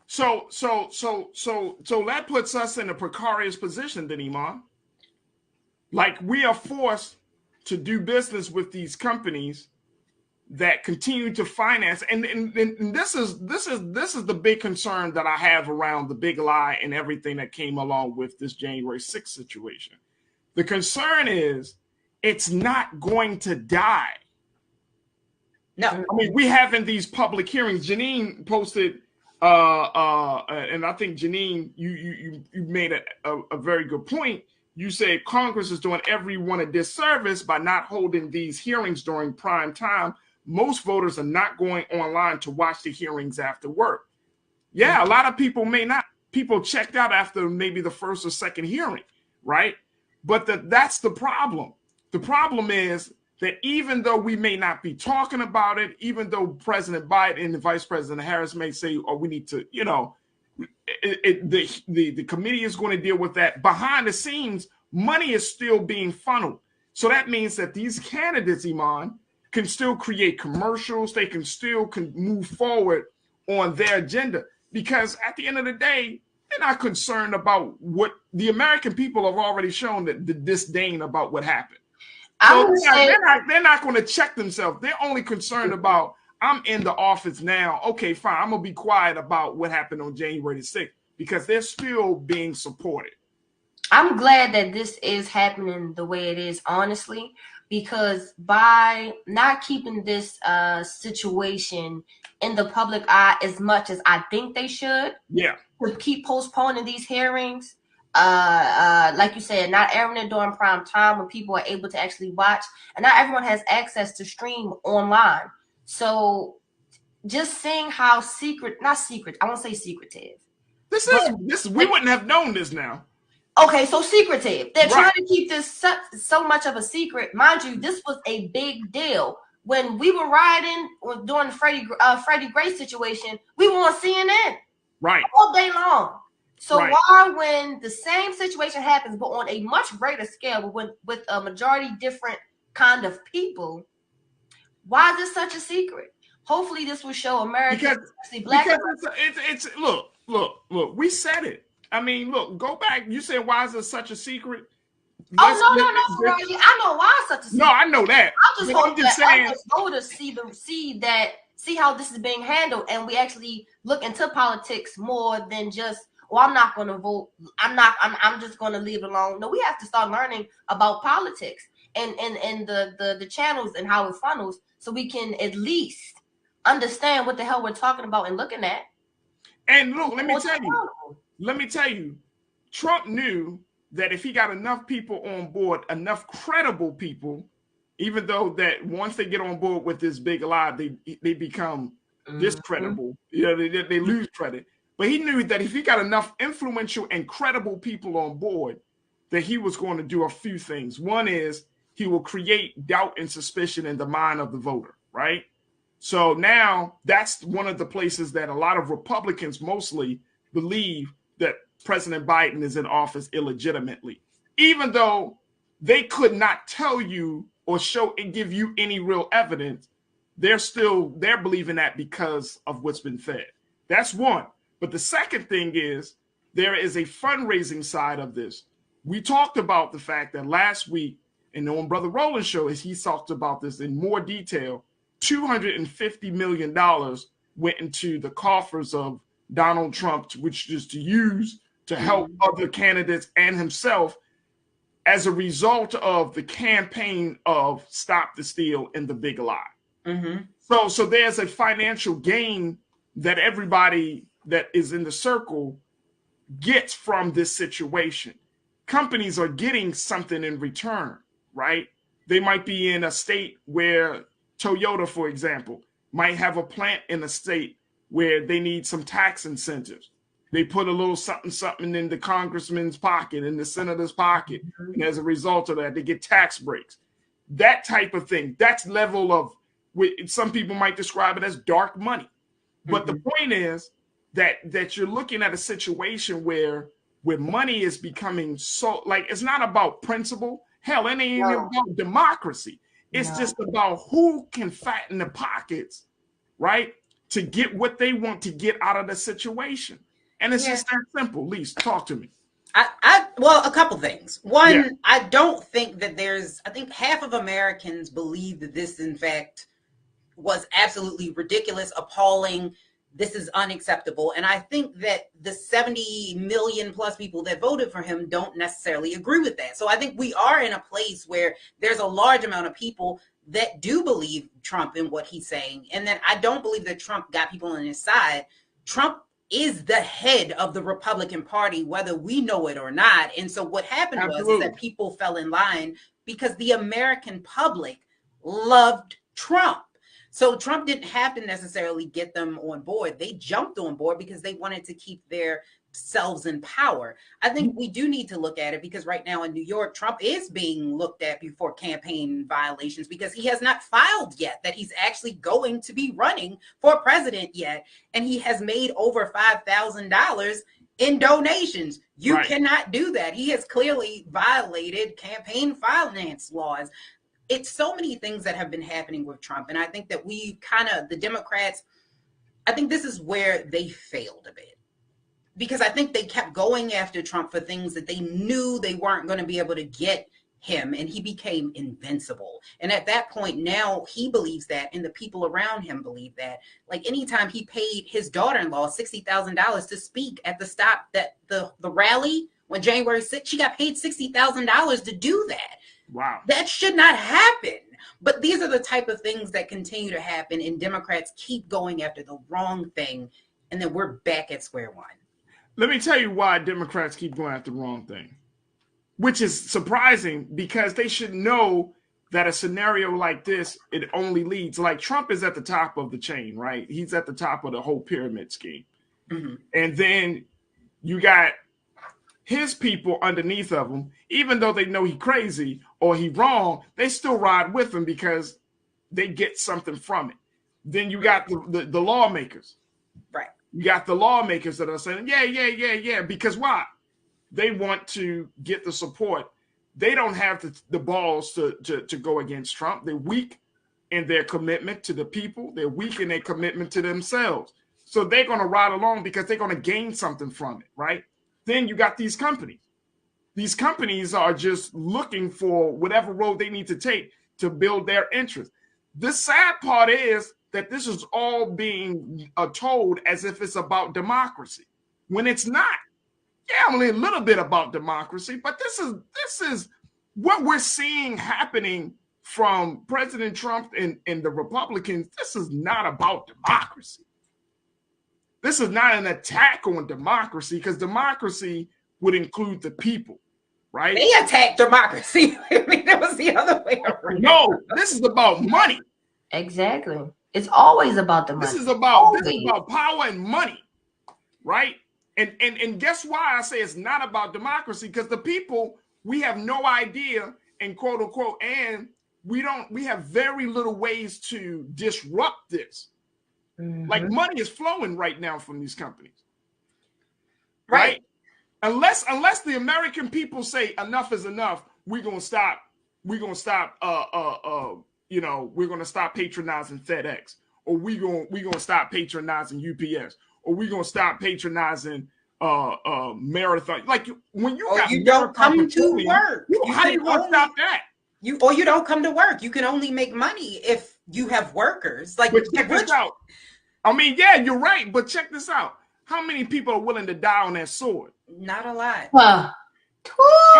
So that puts us in a precarious position, then, Iman. Like, we are forced to do business with these companies that continue to finance, and this is the big concern that I have around the big lie and everything that came along with this January 6th situation. The concern is it's not going to die. No, I mean, we having these public hearings. Janine posted. And I think, Janine, you made a very good point. You said Congress is doing everyone a disservice by not holding these hearings during prime time. Most voters are not going online to watch the hearings after work. Yeah, a lot of people may not. People checked out after maybe the first or second hearing, right? But that's the problem. The problem is that even though we may not be talking about it, even though President Biden and Vice President Harris may say, oh, we need to, the committee is going to deal with that. Behind the scenes, money is still being funneled. So that means that these candidates, Iman, can still create commercials. They can still move forward on their agenda, because at the end of the day, they're not concerned about what the American people have already shown, that the disdain about what happened. So they're not going to check themselves. They're only concerned about, I'm in the office now. Okay, fine. I'm going to be quiet about what happened on January the 6th, because they're still being supported. I'm glad that this is happening the way it is, honestly, because by not keeping this situation in the public eye as much as I think they should, to keep postponing these hearings, like you said, not airing it during prime time when people are able to actually watch, and not everyone has access to stream online. So just seeing how I won't say secretive. We wouldn't have known this now. Okay, so secretive. They're Right. trying to keep this so much of a secret. Mind you, this was a big deal. When we were rioting during the Freddie Gray situation, we were on CNN Right. all day long. So Right. why, when the same situation happens, but on a much greater scale, with a majority different kind of people, why is this such a secret? Hopefully, this will show Americans, especially Black. Because it's look. We said it. I mean, look, go back. You said, why is it such a secret? No, Faraji, I know why it's such a secret. No, I know that. I'm just saying, voters see how this is being handled, and we actually look into politics more than just, well, I'm not going to vote. I'm just going to leave it alone. No, we have to start learning about politics and the channels and how it funnels, so we can at least understand what the hell we're talking about and looking at. And look, let me tell you, Trump knew that if he got enough people on board, enough credible people, even though that once they get on board with this big lie, they become discreditable. You know, they lose credit. But he knew that if he got enough influential and credible people on board, that he was going to do a few things. One is he will create doubt and suspicion in the mind of the voter, right? So now that's one of the places that a lot of Republicans mostly believe that President Biden is in office illegitimately, even though they could not tell you or show and give you any real evidence. They're believing that because of what's been fed. That's one. But the second thing is there is a fundraising side of this. We talked about the fact that last week, and on Brother Roland's show, he talked about this in more detail. $250 million went into the coffers of Donald Trump, which is to use to help other candidates and himself as a result of the campaign of Stop the Steal and the Big Lie. Mm-hmm. So there's a financial gain that everybody that is in the circle gets from this situation. Companies are getting something in return, right? They might be in a state where Toyota, for example, might have a plant in a state where they need some tax incentives. They put a little something in the congressman's pocket, in the senator's pocket. And as a result of that, they get tax breaks. That type of thing. That's level of, some people might describe it as dark money. But the point is that you're looking at a situation where money is becoming so, like, it's not about principle. Hell, it ain't even about democracy. It's just about who can fatten the pockets, right, to get what they want to get out of the situation. And it's just that simple. Lise, talk to me. Well, a couple things. One, I don't think that I think half of Americans believe that this, in fact, was absolutely ridiculous, appalling. This is unacceptable. And I think that the 70 million plus people that voted for him don't necessarily agree with that. So I think we are in a place where there's a large amount of people that do believe Trump and what he's saying. And then I don't believe that Trump got people on his side. Trump is the head of the Republican Party, whether we know it or not. And so what happened was that people fell in line because the American public loved Trump. So Trump didn't have to necessarily get them on board. They jumped on board because they wanted to keep their selves in power. I think we do need to look at it because right now in New York, Trump is being looked at for campaign violations because he has not filed yet that he's actually going to be running for president yet. And he has made over $5,000 in donations. You cannot do that. He has clearly violated campaign finance laws. It's so many things that have been happening with Trump. And I think that the Democrats, I think this is where they failed a bit. Because I think they kept going after Trump for things that they knew they weren't going to be able to get him, and he became invincible. And at that point, now he believes that, and the people around him believe that. Like anytime he paid his daughter-in-law $60,000 to speak at the rally on January 6th, she got paid $60,000 to do that. Wow. That should not happen. But these are the type of things that continue to happen, and Democrats keep going after the wrong thing, and then we're back at square one. Let me tell you why Democrats keep going after the wrong thing, which is surprising because they should know that a scenario like this, it only leads, like Trump is at the top of the chain, right? He's at the top of the whole pyramid scheme. Mm-hmm. And then you got his people underneath of him, even though they know he crazy or he wrong, they still ride with him because they get something from it. Then you got the lawmakers. Right. You got the lawmakers that are saying, yeah. Because why? They want to get the support. They don't have the balls to go against Trump. They're weak in their commitment to the people. They're weak in their commitment to themselves. So they're going to ride along because they're going to gain something from it, right? Then you got these companies. These companies are just looking for whatever road they need to take to build their interest. The sad part is that this is all being told as if it's about democracy, when it's not. Yeah, only a little bit about democracy, but this is what we're seeing happening from President Trump and the Republicans. This is not about democracy. This is not an attack on democracy, because democracy would include the people, right? They attacked democracy. I mean, that was the other way around. No, this is about money. Exactly. It's always about the money. This is about power and money, right? And guess why I say it's not about democracy? Because the people, we have no idea, and quote unquote, and we have very little ways to disrupt this. Mm-hmm. Like, money is flowing right now from these companies, right? Unless the American people say enough is enough, we're gonna stop patronizing FedEx, or we're gonna stop patronizing UPS, or we're gonna stop patronizing Marathon. Like, when you don't come to work, how do you want to stop that? You don't come to work. You can only make money if you have workers. Like, but check this out. I mean, yeah, you're right, but check this out. How many people are willing to die on that sword? Not a lot. I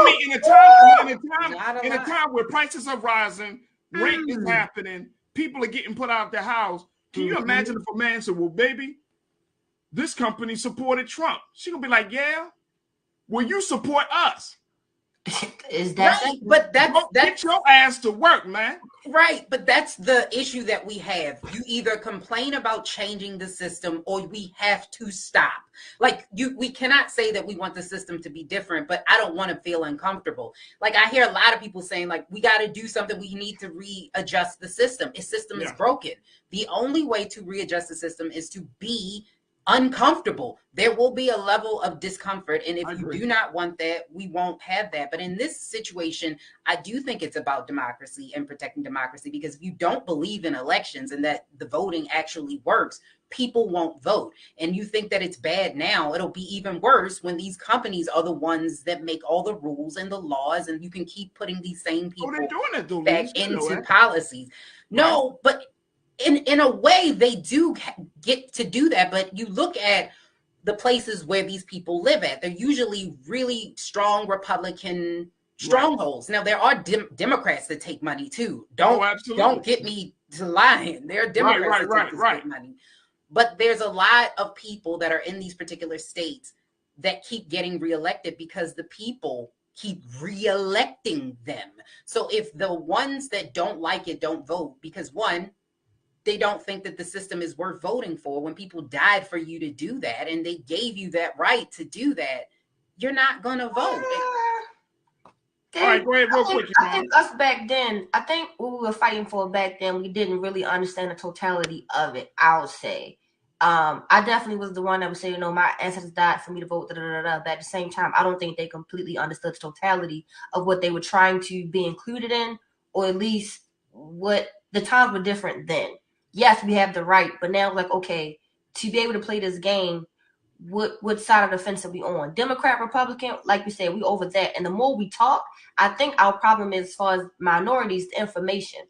mean, in a time where prices are rising, rent is happening, people are getting put out of their house. Can you imagine if a man said, "Well, baby, this company supported Trump"? She gonna be like, "Yeah, well, you support us." Is that right? But that's get your ass to work, man. Right, but that's the issue that we have. You either complain about changing the system, or we have to stop. Like, we cannot say that we want the system to be different, but I don't want to feel uncomfortable. Like, I hear a lot of people saying, like, we got to do something. We need to readjust the system. The system is broken. The only way to readjust the system is to be uncomfortable. There will be a level of discomfort, and if you do not want that, we won't have that. But in this situation, I do think it's about democracy and protecting democracy, because if you don't believe in elections and that the voting actually works, people won't vote. And you think that it's bad now, it'll be even worse when these companies are the ones that make all the rules and the laws, and you can keep putting these same people back into policies. No, but in a way, they do get to do that. But you look at the places where these people live at, they're usually really strong Republican strongholds. Now, there are Democrats that take money too. Don't get me to lying. There are Democrats that take money. But there's a lot of people that are in these particular states that keep getting reelected because the people keep reelecting them. So if the ones that don't like it don't vote, because one, they don't think that the system is worth voting for, when people died for you to do that and they gave you that right to do that, you're not going to vote. All right, go ahead real quick. I think us back then, I think what we were fighting for back then, we didn't really understand the totality of it, I'll say. I definitely was the one that would say, my ancestors died for me to vote, But at the same time, I don't think they completely understood the totality of what they were trying to be included in, or at least what the times were different then. Yes, we have the right, but now, like, okay, to be able to play this game, what side of the fence are we on? Democrat, Republican, like we said, we over that. And the more we talk, I think our problem is, as far as minorities, the information.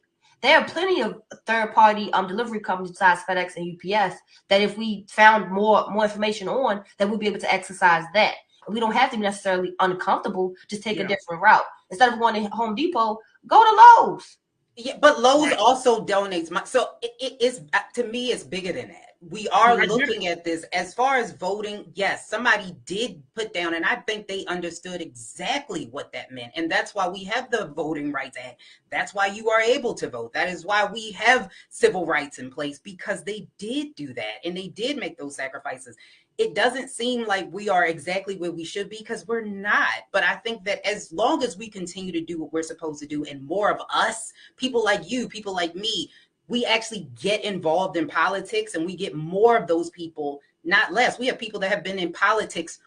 There are plenty of third-party delivery companies besides FedEx and UPS that if we found more information on, that we'd be able to exercise that. And we don't have to be necessarily uncomfortable, just take a different route. Instead of going to Home Depot, go to Lowe's. Yeah, but Lowe's also donates money. So it is, to me, it's bigger than that. we are looking at this as far as voting. Yes, somebody did put down, and I think they understood exactly what that meant. And that's why we have the Voting Rights Act. That's why you are able to vote. That is why we have civil rights in place, because they did do that and they did make those sacrifices. It doesn't seem like we are exactly where we should be, because we're not. But I think that as long as we continue to do what we're supposed to do, and more of us, people like you, people like me, we actually get involved in politics, and we get more of those people, not less. We have people that have been in politics.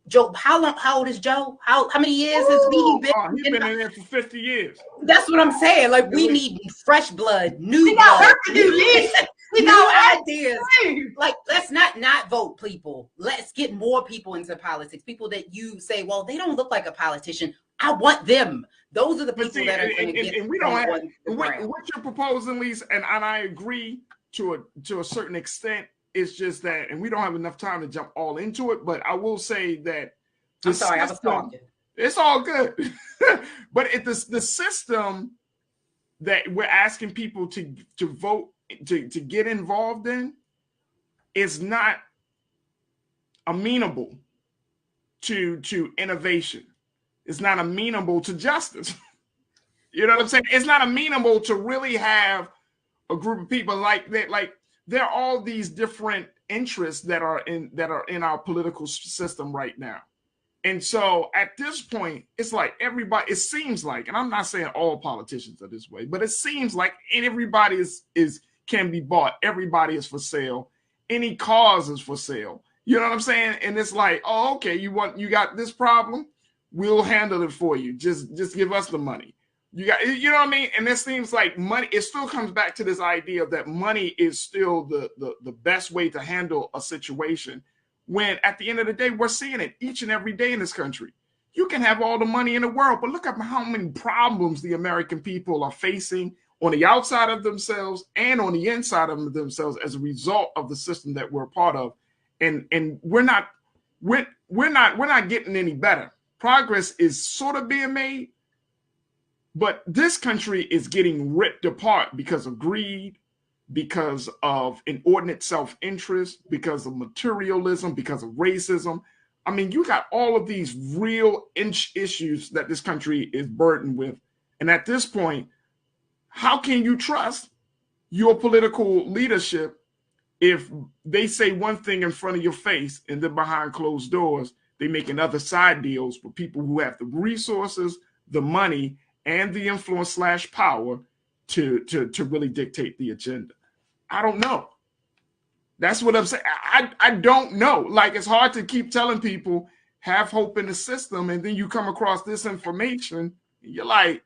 Joe, how old is Joe? How many years has he been? He's been in there for 50 years. That's what I'm saying. Like, we need fresh blood, new blood, new ideas. Like, let's not vote, people. Let's get more people into politics. People that you say, well, they don't look like a politician. I want them. Those are the people that are going to get. And we don't have what you're proposing, Lisa, and I agree to a certain extent. It's just that, and we don't have enough time to jump all into it. But I will say that I'm sorry, I was talking. It's all good. But the system that we're asking people to vote to get involved in is not amenable to innovation. It's not amenable to justice. You know what I'm saying? It's not amenable to really have a group of people like that. Like, there are all these different interests that are in our political system right now. And so at this point, it's like everybody, it seems like, and I'm not saying all politicians are this way, but it seems like everybody is can be bought. Everybody is for sale. Any cause is for sale. You know what I'm saying? And it's like, oh, okay, you got this problem? We'll handle it for you. Just give us the money. You know what I mean? And it seems like money, it still comes back to this idea that money is still the best way to handle a situation, when at the end of the day, we're seeing it each and every day in this country. You can have all the money in the world, but look at how many problems the American people are facing on the outside of themselves and on the inside of themselves as a result of the system that we're a part of. And we're not getting any better. Progress is sort of being made, but this country is getting ripped apart because of greed, because of inordinate self-interest, because of materialism, because of racism. I mean, you got all of these real issues that this country is burdened with. And at this point, how can you trust your political leadership if they say one thing in front of your face and then behind closed doors, they making other side deals with people who have the resources, the money, and the influence / power to really dictate the agenda? I don't know. That's what I'm saying. I don't know. Like, it's hard to keep telling people have hope in the system, and then you come across this information, and you're like,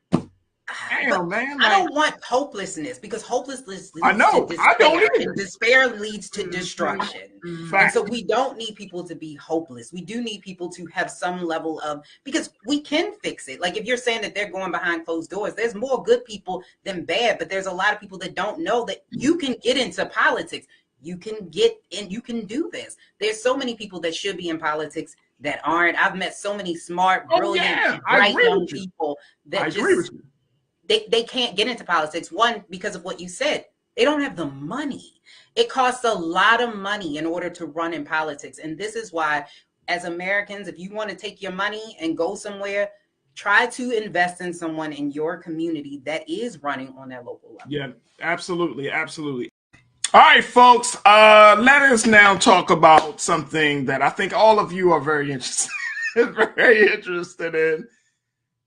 damn, man. I don't want hopelessness, because hopelessness leads I know. to despair, I don't either. and despair leads to destruction. And so we don't need people to be hopeless. We do need people to have some level of, because we can fix it. Like, if you're saying that they're going behind closed doors, there's more good people than bad, but there's a lot of people that don't know that you can get into politics. You can get in, you can do this. There's so many people that should be in politics that aren't. I've met so many smart, brilliant, bright young people that just, they can't get into politics. One, because of what you said, they don't have the money. It costs a lot of money in order to run in politics. And this is why, as Americans, if you want to take your money and go somewhere, try to invest in someone in your community that is running on that local level. Yeah, absolutely. Absolutely. All right, folks, let us now talk about something that I think all of you are very interested in.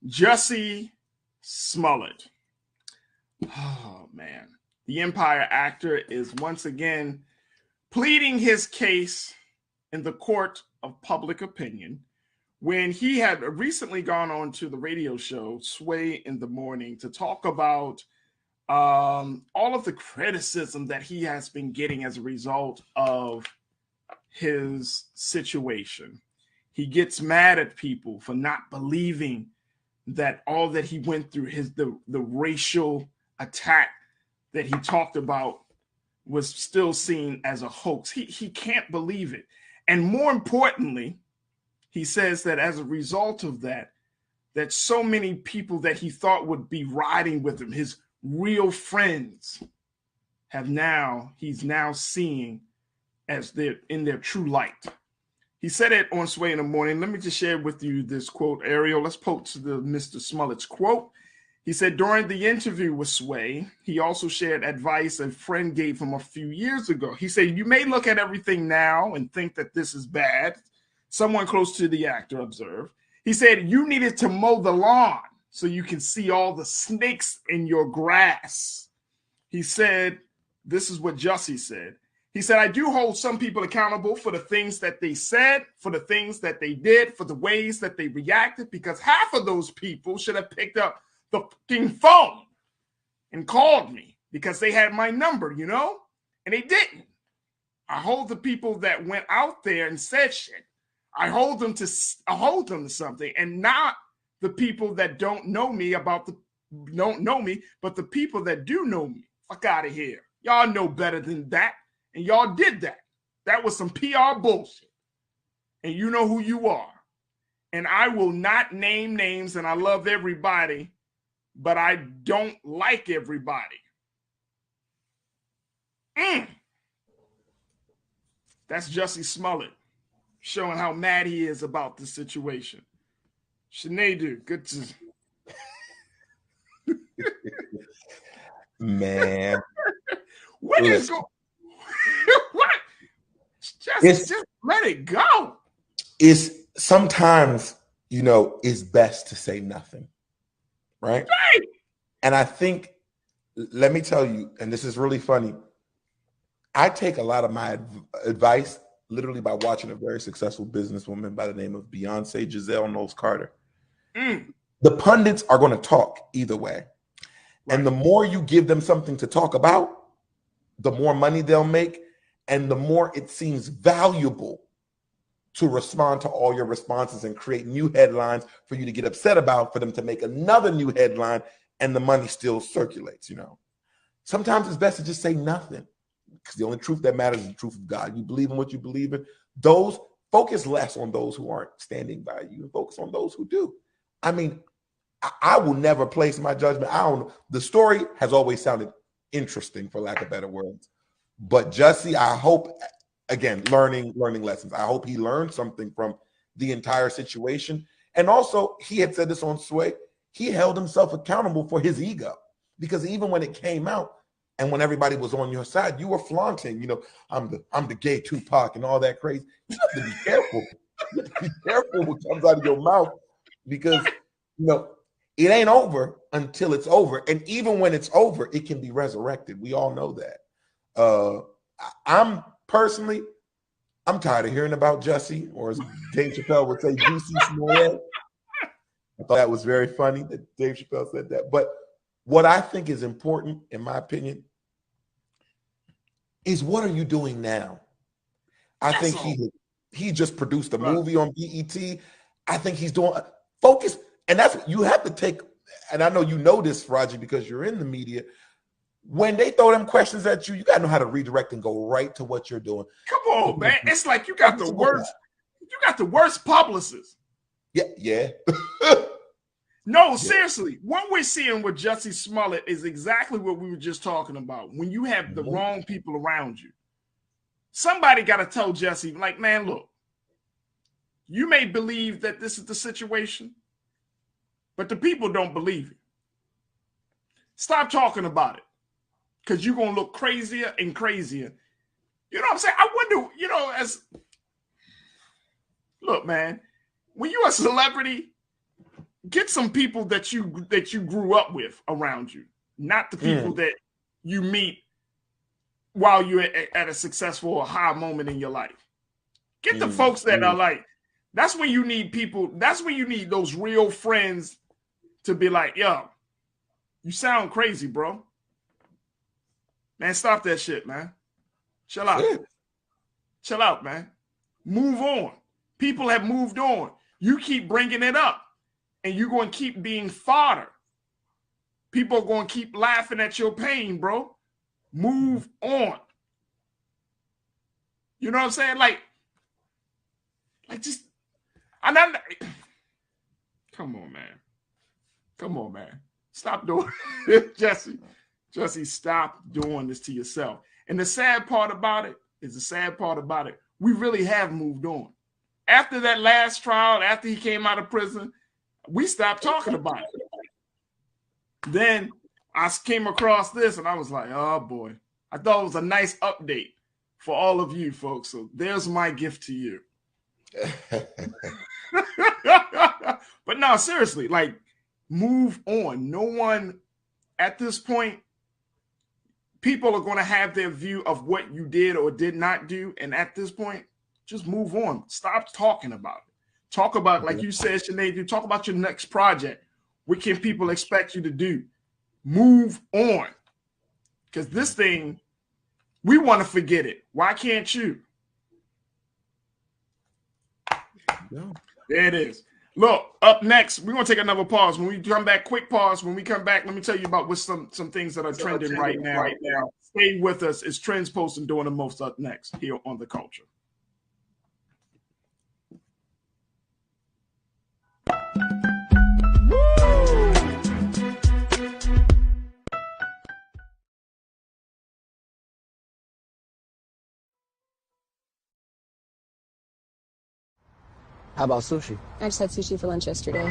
Jussie Smollett. Oh, man. The Empire actor is once again pleading his case in the court of public opinion when he had recently gone on to the radio show Sway in the Morning to talk about all of the criticism that he has been getting as a result of his situation. He gets mad at people for not believing that all that he went through, the racial attack that he talked about, was still seen as a hoax. He can't believe it. And more importantly, he says that as a result of that so many people that he thought would be riding with him, his real friends, he's now seeing as they're in their true light. He said it on Sway in the Morning. Let me just share with you this quote, Ariel. Let's post the Mr. Smollett's quote. He said during the interview with Sway, he also shared advice a friend gave him a few years ago. He said, you may look at everything now and think that this is bad. Someone close to the actor observed. He said, you needed to mow the lawn so you can see all the snakes in your grass. He said, this is what Jussie said. He said, I do hold some people accountable for the things that they said, for the things that they did, for the ways that they reacted, because half of those people should have picked up the fucking phone and called me because they had my number, you know, and they didn't. I hold the people that went out there and said shit. I hold them to something, and not the people that don't know me but the people that do know me. Fuck out of here. Y'all know better than that, and y'all did that. That was some PR bullshit, and you know who you are. And I will not name names, and I love everybody, but I don't like everybody. That's Jussie Smollett showing how mad he is about the situation. Sinead, good to... Man. What is going... What? Just let it go. It's sometimes, you know, it's best to say nothing. Right? And I think, let me tell you, and this is really funny, I take a lot of my advice literally by watching a very successful businesswoman by the name of Beyonce Giselle Knowles-Carter. The pundits are going to talk either way. Right. And the more you give them something to talk about, the more money they'll make, and the more it seems valuable to respond to all your responses and create new headlines for you to get upset about, for them to make another new headline, and the money still circulates, you know. Sometimes it's best to just say nothing, because the only truth that matters is the truth of God. You believe in what you believe in. Those focus less on those who aren't standing by you and focus on those who do. I mean, I will never place my judgment. I don't know. The story has always sounded interesting, for lack of better words. But Jussie, I hope, again, learning lessons. I hope he learned something from the entire situation. And also, he had said this on Sway, he held himself accountable for his ego. Because even when it came out and when everybody was on your side, you were flaunting, you know, I'm the gay Tupac and all that crazy. You have to be careful. You have to be careful what comes out of your mouth, because, you know, it ain't over until it's over. And even when it's over, it can be resurrected. We all know that. I'm tired of hearing about Jussie, or as Dave Chappelle would say, Jussie Smollett. I thought that was very funny that Dave Chappelle said that. But what I think is important, in my opinion, is what are you doing now? I think he just produced a movie on BET. I think he's doing focus. And that's what you have to take. And I know you know this, Raji, because you're in the media. When they throw them questions at you, you got to know how to redirect and go right to what you're doing. Come on, man. It's like you got the worst publicists. Yeah. No, seriously. What we're seeing with Jussie Smollett is exactly what we were just talking about. When you have the wrong people around you, somebody got to tell Jussie, like, man, look, you may believe that this is the situation, but the people don't believe it. Stop talking about it, because you're going to look crazier and crazier. You know what I'm saying? I wonder, you know, look, man, when you're a celebrity, get some people that you grew up with around you, not the people that you meet while you're at a successful or high moment in your life. Get the folks that are like, that's when you need people, that's when you need those real friends to be like, yo, you sound crazy, bro. Man, stop that shit, man. Chill out. Chill out, man. Move on. People have moved on. You keep bringing it up, and you're going to keep being fodder. People are going to keep laughing at your pain, bro. Move on. You know what I'm saying? Like just, and I'm, come on, man. Come on, man. Stop doing it, Jussie, stop doing this to yourself. And the sad part about it, is the sad part about it. We really have moved on. After that last trial, after he came out of prison, we stopped talking about it. Then I came across this and I was like, oh boy. I thought it was a nice update for all of you folks. So there's my gift to you. But no, seriously, like, move on. No one at this point, people are going to have their view of what you did or did not do. And at this point, just move on. Stop talking about it. Talk about, like you said, Sinead, you talk about your next project. What can people expect you to do? Move on. Because this thing, we want to forget it. Why can't you? No. There it is. Look, up next, we're going to take another pause. When we come back, quick pause. When we come back, let me tell you about what some things that are trending right now. Stay with us. It's Trends Posting doing the most up next here on The Culture. How about sushi? I just had sushi for lunch yesterday.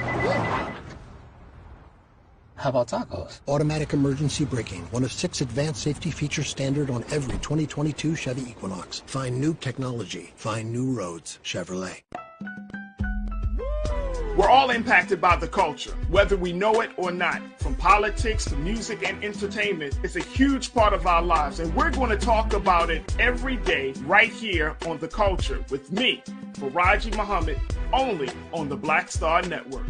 How about tacos? Automatic emergency braking, one of 6 advanced safety features standard on every 2022 Chevy Equinox. Find new technology. Find new roads. Chevrolet. We're all impacted by the culture, whether we know it or not. From politics to music and entertainment, it's a huge part of our lives, and we're going to talk about it every day right here on The Culture with me, Faraji Muhammad, only on the Black Star Network.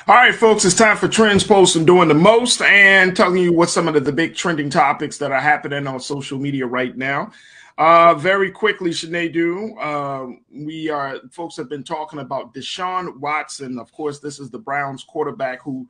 All right, folks, it's time for Trends Posting doing the most and telling you what some of the big trending topics that are happening on social media right now. Very quickly, Sinead, folks have been talking about Deshaun Watson. Of course, this is the Browns quarterback who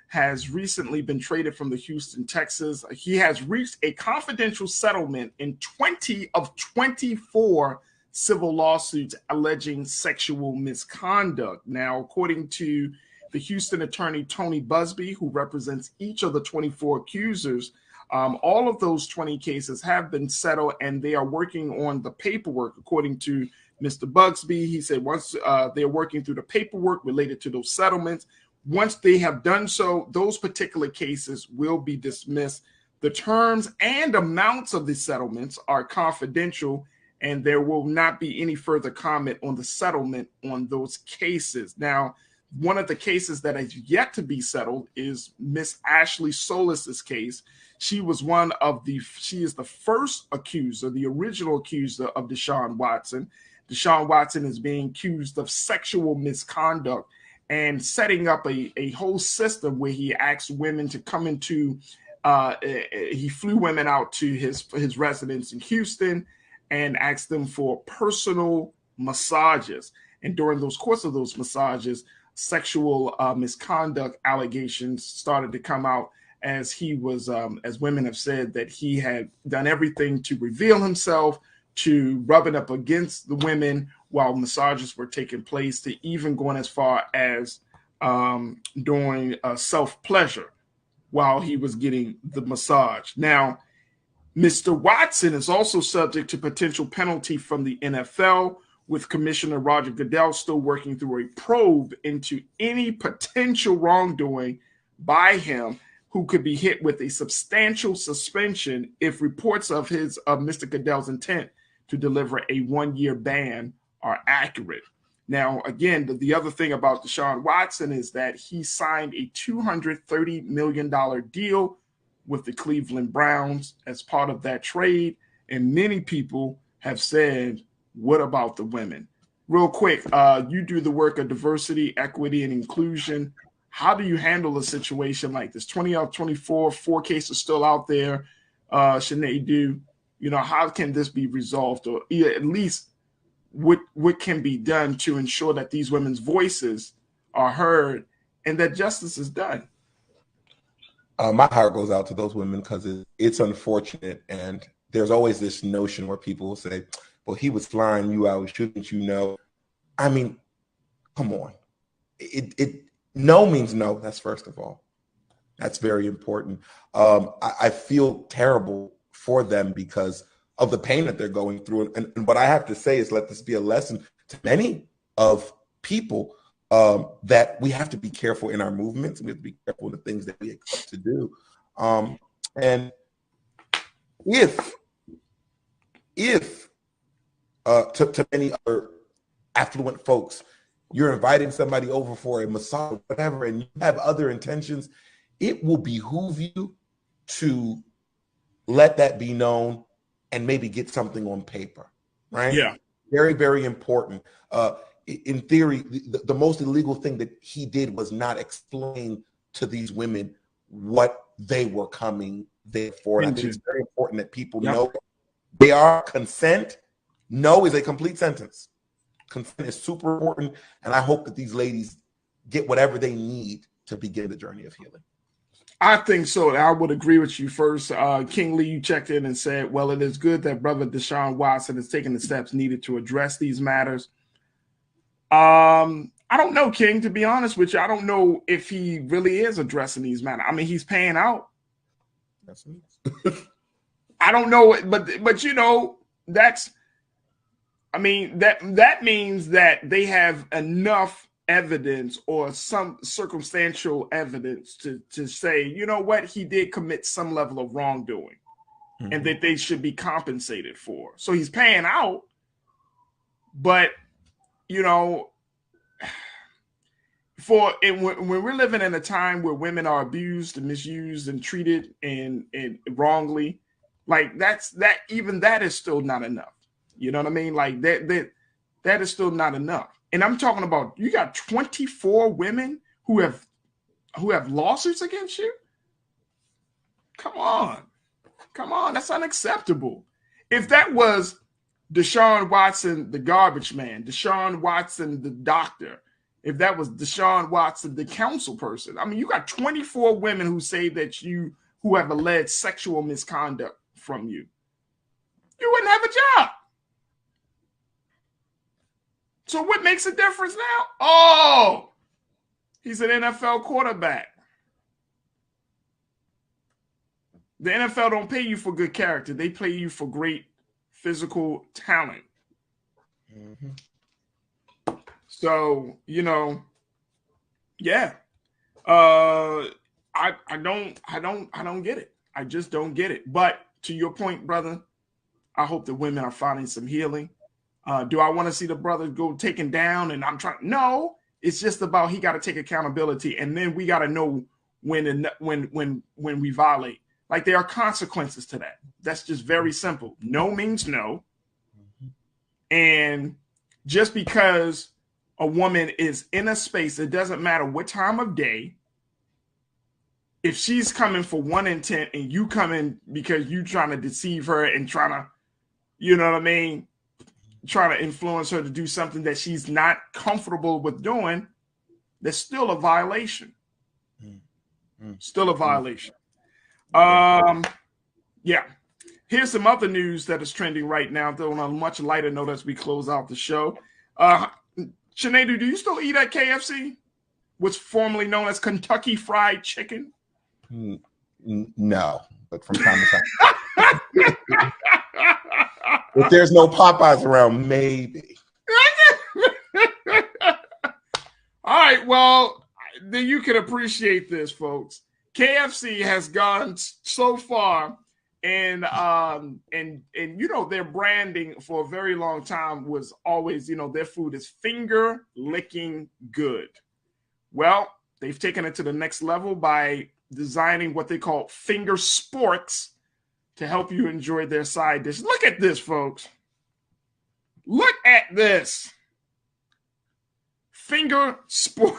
has recently been traded from the Houston Texans. He has reached a confidential settlement in 20 of 24 civil lawsuits alleging sexual misconduct. Now, according to the Houston attorney, Tony Busby, who represents each of the 24 accusers, all of those 20 cases have been settled and they are working on the paperwork. According to Mr. Busby, he said once they're working through the paperwork related to those settlements, once they have done so, those particular cases will be dismissed. The terms and amounts of the settlements are confidential, and there will not be any further comment on the settlement on those cases. Now, one of the cases that has yet to be settled is Miss Ashley Solis's case. She is the first accuser, the original accuser of Deshaun Watson. Deshaun Watson is being accused of sexual misconduct and setting up a whole system where he asked women to come into, he flew women out to his residence in Houston and asked them for personal massages. And during those course of those massages, sexual misconduct allegations started to come out as he was, as women have said, that he had done everything to reveal himself, to rubbing up against the women while massages were taking place, to even going as far as doing self-pleasure while he was getting the massage. Now, Mr. Watson is also subject to potential penalty from the NFL, with Commissioner Roger Goodell still working through a probe into any potential wrongdoing by him, who could be hit with a substantial suspension if reports of Mr. Goodell's intent to deliver a 1-year ban are accurate. Now, again, the other thing about Deshaun Watson is that he signed a $230 million deal with the Cleveland Browns as part of that trade. And many people have said, what about the women? Real quick, you do the work of diversity, equity, and inclusion. How do you handle a situation like this? 20 out of 24, 4 cases still out there. Sinead, how can this be resolved? Or at least what can be done to ensure that these women's voices are heard and that justice is done? My heart goes out to those women because it's unfortunate. And there's always this notion where people will say, well, he was flying you out, shouldn't you know? I mean, come on. No means no. That's first of all. That's very important. I feel terrible for them because of the pain that they're going through. And what I have to say is, let this be a lesson to many of people that we have to be careful in our movements. We have to be careful in the things that we expect to do. And if to many other affluent folks, you're inviting somebody over for a massage or whatever, and you have other intentions, it will behoove you to let that be known and maybe get something on paper, right? Yeah. Very, very important. In theory, the most illegal thing that he did was not explain to these women what they were coming there for. And I think it's very important that people know they are consent. No is a complete sentence. Consent is super important, and I hope that these ladies get whatever they need to begin the journey of healing. I think so. I would agree with you first. King Lee, you checked in and said, well, it is good that brother Deshaun Watson is taking the steps needed to address these matters. I don't know, King, to be honest with you. I don't know if he really is addressing these matters. I mean, he's paying out. I don't know, but that means that they have enough evidence or some circumstantial evidence to say, you know what, he did commit some level of wrongdoing, and that they should be compensated for. So he's paying out, but when we're living in a time where women are abused and misused and treated and wrongly, like that is still not enough. You know what I mean? Like that is still not enough. And I'm talking about, you got 24 women who have lawsuits against you. Come on, that's unacceptable. If that was Deshaun Watson, the garbage man, Deshaun Watson, the doctor, if that was Deshaun Watson, the counsel person, I mean, you got 24 women who say that who have alleged sexual misconduct from you. You wouldn't have a job. So what makes a difference now? Oh, he's an NFL quarterback. The NFL don't pay you for good character. They pay you for great physical talent. So, yeah. I don't get it. I just don't get it. But to your point, brother, I hope the women are finding some healing. Do I want to see the brother go taken down? And no, it's just about, he got to take accountability, and then we got to know when we violate. Like, there are consequences to that. That's just very simple. No means no. And just because a woman is in a space, it doesn't matter what time of day. If she's coming for one intent and you come in because you trying to deceive her and trying to, trying to influence her to do something that she's not comfortable with doing, that's still a violation. Still a violation. Yeah. Here's some other news that is trending right now, though on a much lighter note as we close out the show. Sinead, do you still eat at KFC? What's formerly known as Kentucky Fried Chicken? No, but from time to time. If there's no Popeyes around, maybe. All right, well, then you can appreciate this, folks. KFC has gone so far, and you know, their branding for a very long time was always, you know, their food is finger licking good. Well, they've taken it to the next level by designing what they call finger sporks to help you enjoy their side dish. Look at this, folks. Look at this. Finger sport.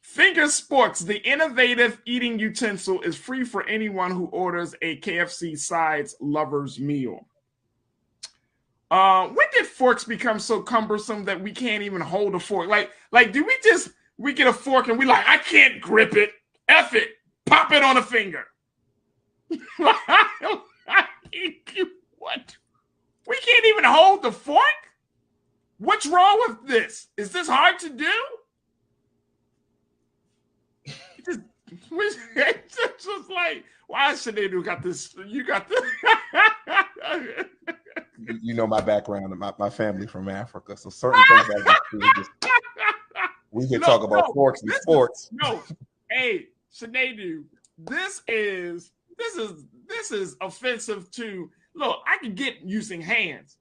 Finger Sporks, the innovative eating utensil, is free for anyone who orders a KFC Sides Lovers Meal. When did forks become so cumbersome that we can't even hold a fork? Like, do we get a fork and we like, I can't grip it. F it. Pop it on a finger. What? We can't even hold the fork? What's wrong with this? Is this hard to do? It's just like, why should they got this? You got this. You know my background, my family from Africa, so certain things we can talk about forks and sports. No, hey, Sinead, this is offensive to. Look, I can get using hands.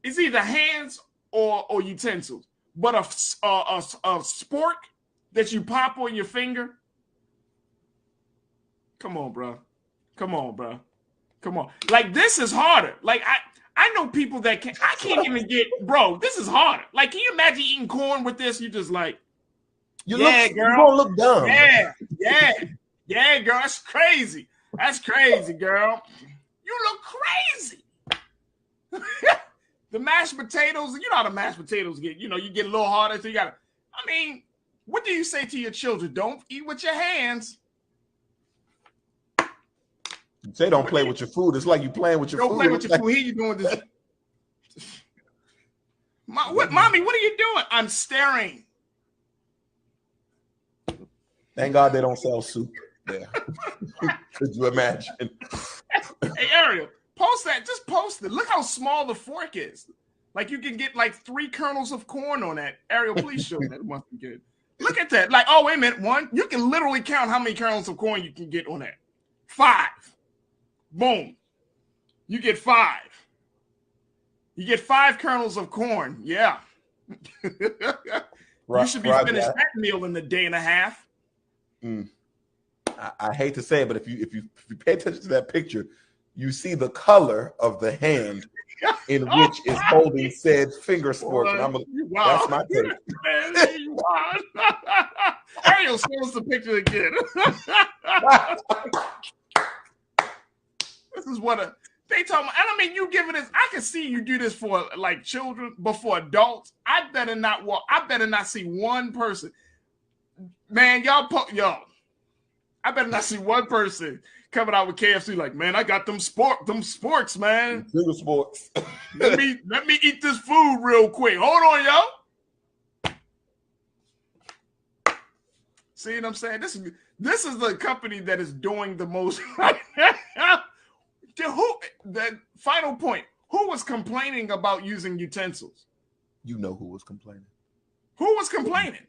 It's either hands or utensils, but a spork that you pop on your finger. Come on, bro. Come on. Like, this is harder. Like, I know people that I can't even get, bro, this is harder. Like, can you imagine eating corn with this? You just like, girl. You're gonna look dumb. Yeah, girl. That's crazy. That's crazy, girl. You look crazy. The mashed potatoes, you know how the mashed potatoes get, you know, you get a little harder. So you got to, I mean, what do you say to your children? Don't eat with your hands. You say don't play with your food. It's like you playing with your food. Don't play with your food. Here you doing this. Mommy, what are you doing? I'm staring. Thank God they don't sell soup there. Could you imagine? Hey, Ariel, post that. Just post it. Look how small the fork is. Like, you can get like 3 kernels of corn on that. Ariel, please show that. It must be good. Look at that. Like, oh, wait a minute. 1. You can literally count how many kernels of corn you can get on that. 5. Boom. You get 5. You get 5 kernels of corn. Yeah. You should be finished that meal in a day and a half. I hate to say it, but if you pay attention to that picture, you see the color of the hand in which is holding said finger spork. That's my take. Ariel, show us the picture again. This is what they tell me. And I mean, you giving this. I can see you do this for like children, but for adults, I better not see one person. Man, y'all. I better not see one person coming out with KFC like, man, I got them sporks, man. Finger sporks. let me eat this food real quick. Hold on, yo. See what I'm saying? This is the company that is doing the most right now. The final point, who was complaining about using utensils? You know who was complaining. Who was complaining?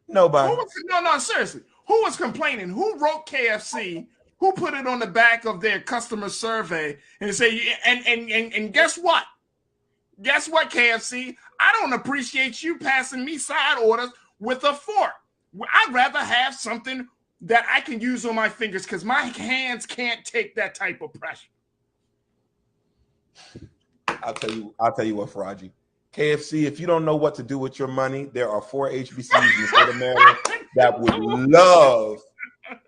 Nobody. No, seriously. Who was complaining? Who wrote KFC? Who put it on the back of their customer survey and say, and guess what? Guess what, KFC? I don't appreciate you passing me side orders with a fork. I'd rather have something that I can use on my fingers because my hands can't take that type of pressure. I'll tell you what, Faraji. KFC, if you don't know what to do with your money, there are 4 HBCUs in the state of Maryland that would love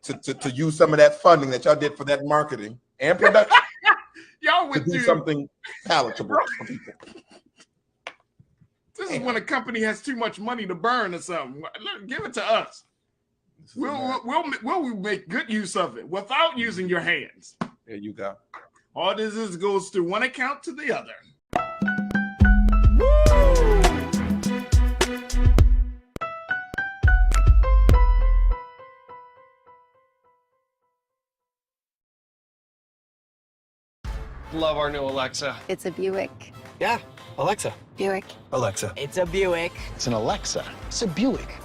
to use some of that funding that y'all did for that marketing and production. Y'all would do something palatable for people. This is when a company has too much money to burn or something. Look, give it to us. We'll make good use of it without using your hands. There you go. All this is goes to one account to the other. Love our new Alexa. It's a Buick. Yeah, Alexa. Buick. Alexa. It's a Buick. It's an Alexa. It's a Buick.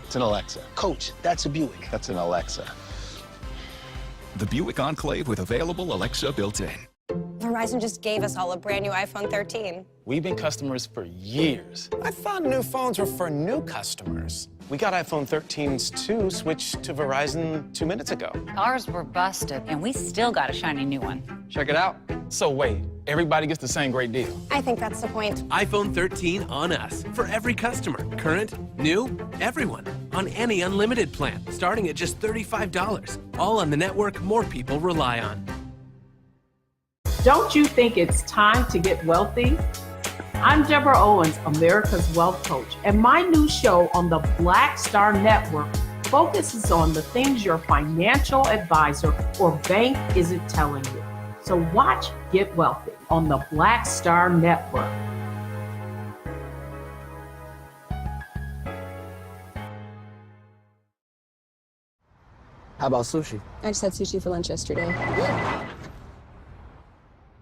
It's an Alexa. Coach, that's a Buick. That's an Alexa. The Buick Enclave with available Alexa built in. Verizon just gave us all a brand new iPhone 13. We've been customers for years. I thought new phones were for new customers. We got iPhone 13s too, switched to Verizon 2 minutes ago. Ours were busted, and we still got a shiny new one. Check it out. So wait, everybody gets the same great deal. I think that's the point. iPhone 13 on us for every customer. Current, new, everyone. On any unlimited plan, starting at just $35. All on the network more people rely on. Don't you think it's time to get wealthy? I'm Deborah Owens, America's Wealth Coach, and my new show on the Black Star Network focuses on the things your financial advisor or bank isn't telling you. So watch Get Wealthy on the Black Star Network. How about sushi? I just had sushi for lunch yesterday.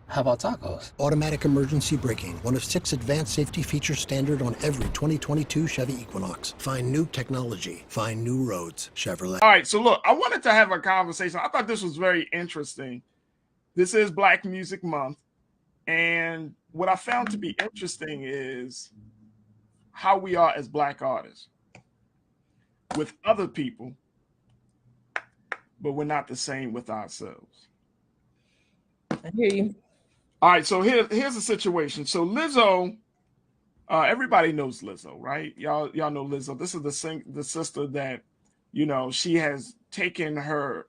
How about tacos? Automatic emergency braking, one of 6 advanced safety features standard on every 2022 Chevy Equinox. Find new technology. Find new roads. Chevrolet. All right, so look, I wanted to have a conversation. I thought this was very interesting. This is Black Music Month. And what I found to be interesting is how we are as Black artists with other people, but we're not the same with ourselves. I hear you. All right, so here's the situation. So Lizzo, everybody knows Lizzo, right? Y'all know Lizzo. This is the sister that, you know, she has taken her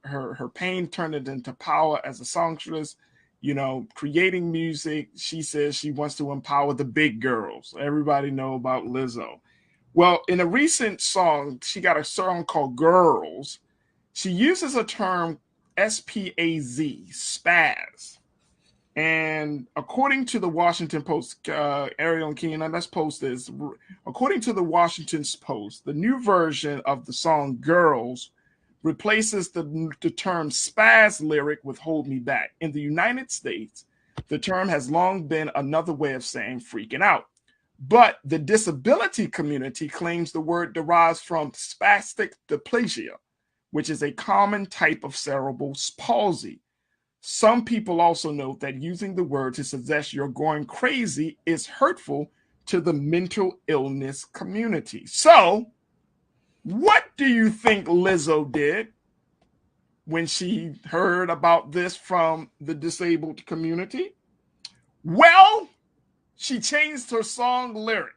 pain, turned it into power as a songstress, you know, creating music. She says she wants to empower the big girls. Everybody know about Lizzo. Well, in a recent song, she got a song called Girls. She uses a term SPAZ, spaz. And according to the Washington Post, Ariel and Keenan, let's post this. According to the Washington Post, the new version of the song Girls replaces the term spaz lyric with Hold Me Back. In the United States, the term has long been another way of saying freaking out. But the disability community claims the word derives from spastic diplegia, which is a common type of cerebral palsy. Some people also note that using the word to suggest you're going crazy is hurtful to the mental illness community. So, what do you think Lizzo did when she heard about this from the disabled community? Well, she changed her song lyric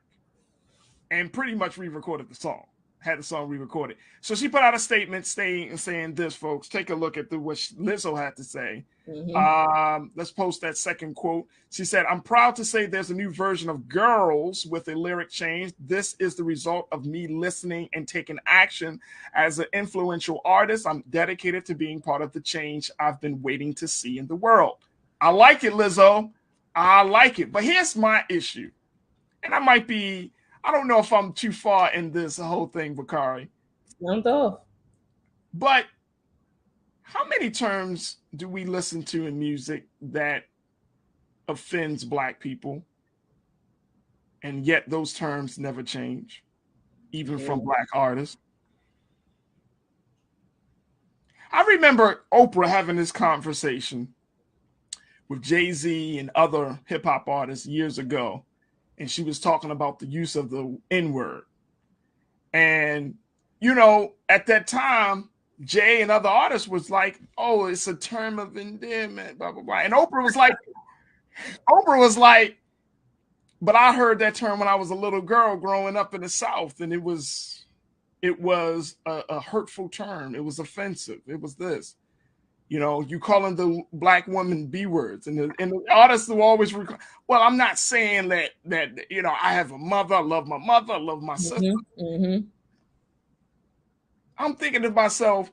and pretty much re-recorded the song. Had the song re-recorded. So she put out a statement saying this, folks. Take a look at what Lizzo had to say. Mm-hmm. Let's post that second quote. She said, "I'm proud to say there's a new version of Girls with a lyric change. This is the result of me listening and taking action. As an influential artist, I'm dedicated to being part of the change I've been waiting to see in the world." I like it, Lizzo. I like it. But here's my issue. And I don't know if I'm too far in this whole thing, Bakari. Sound off. But how many terms do we listen to in music that offends Black people? And yet those terms never change, even from Black artists. I remember Oprah having this conversation with Jay-Z and other hip-hop artists years ago. And she was talking about the use of the N-word. And, you know, at that time, Jay and other artists was like, oh, it's a term of endearment, blah, blah, blah. And Oprah was like, but I heard that term when I was a little girl growing up in the South, and it was a hurtful term. It was offensive. It was this. You know, you calling the Black woman B words, and the artists will always well, I'm not saying that you know, I have a mother, I love my mother, I love my sister. Mm-hmm. I'm thinking to myself,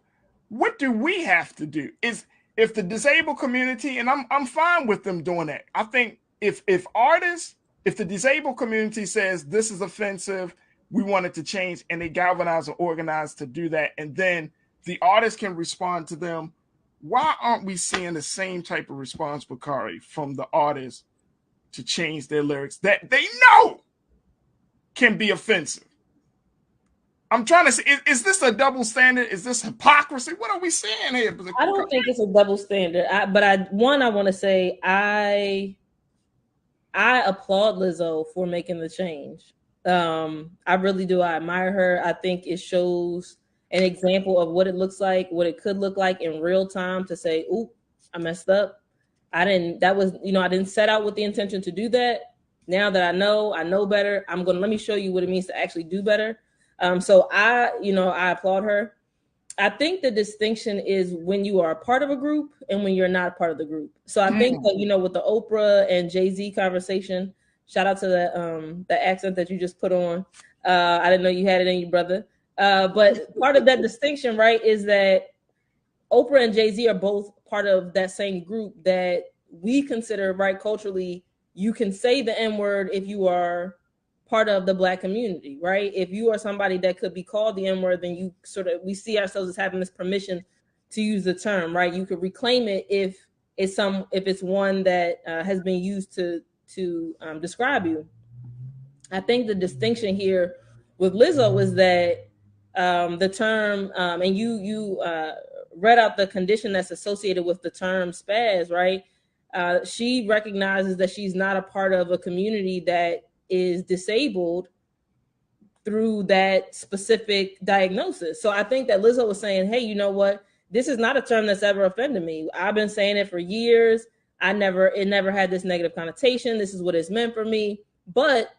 what do we have to do? If the disabled community, and I'm fine with them doing that. I think if the disabled community says this is offensive, we want it to change, and they galvanize and organize to do that, and then the artist can respond to them. Why aren't we seeing the same type of response, Bakari, from the artists to change their lyrics that they know can be offensive? I'm trying to say, is this a double standard? Is this hypocrisy? What are we saying here? I don't think it's a double standard. I want to say I applaud Lizzo for making the change. I really do. I admire her. I think it shows an example of what it looks like, what it could look like in real time, to say, "Oop, I messed up. I didn't set out with the intention to do that. Now that I know better. Let me show you what it means to actually do better." So I applaud her. I think the distinction is when you are a part of a group and when you're not part of the group. So I think that, with the Oprah and Jay-Z conversation, shout out to the accent that you just put on. I didn't know you had it in you, brother. But part of that distinction, right, is that Oprah and Jay-Z are both part of that same group that we consider, right, culturally, you can say the N-word if you are part of the Black community, right? If you are somebody that could be called the N-word, then we see ourselves as having this permission to use the term, right? You could reclaim it if it's one that has been used to describe you. I think the distinction here with Lizzo is that the term, and you read out the condition that's associated with the term spaz, right? She recognizes that she's not a part of a community that is disabled through that specific diagnosis. So I think that Lizzo was saying, hey, you know what? This is not a term that's ever offended me. I've been saying it for years. It never had this negative connotation. This is what it's meant for me. But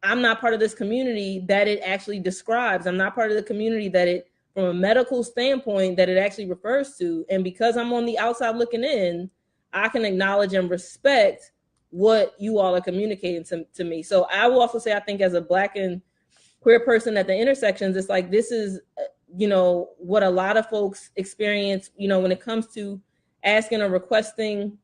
I'm not part of this community that it actually describes. I'm not part of the community that it, from a medical standpoint, that it actually refers to. And because I'm on the outside looking in, I can acknowledge and respect what you all are communicating to me. So I will also say, I think as a Black and queer person at the intersections, it's like, this is, what a lot of folks experience, when it comes to asking or requesting,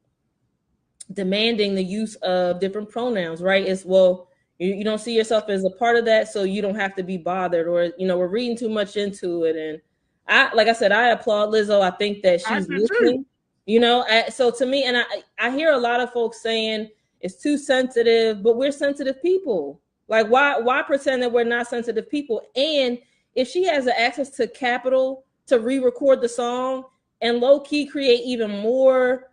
demanding the use of different pronouns, right? It's, well, you don't see yourself as a part of that, so you don't have to be bothered, or, we're reading too much into it. And like I said, I applaud Lizzo. I think that she's listening, so to me, and I hear a lot of folks saying it's too sensitive, but we're sensitive people. Like, why pretend that we're not sensitive people? And if she has the access to capital to re-record the song and low-key create even more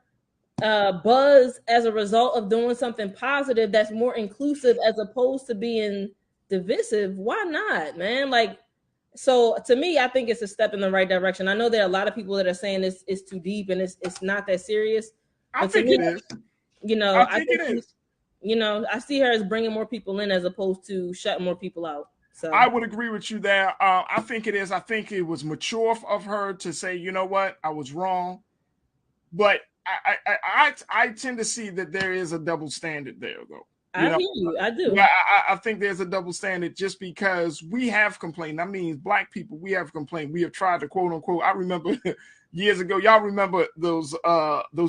buzz as a result of doing something positive that's more inclusive as opposed to being divisive, why not, man? Like, so to me, I think it's a step in the right direction. I know there are a lot of people that are saying it's too deep and it's not that serious. I think it is. I think it is. I see her as bringing more people in as opposed to shutting more people out. So I would agree with you there. I think it is. I think it was mature of her to say, you know what, I was wrong. But I tend to see that there is a double standard there, though. I hear you. I do. I think there's a double standard just because we have complained. I mean, Black people, we have complained. We have tried to quote unquote. I remember years ago. Y'all remember those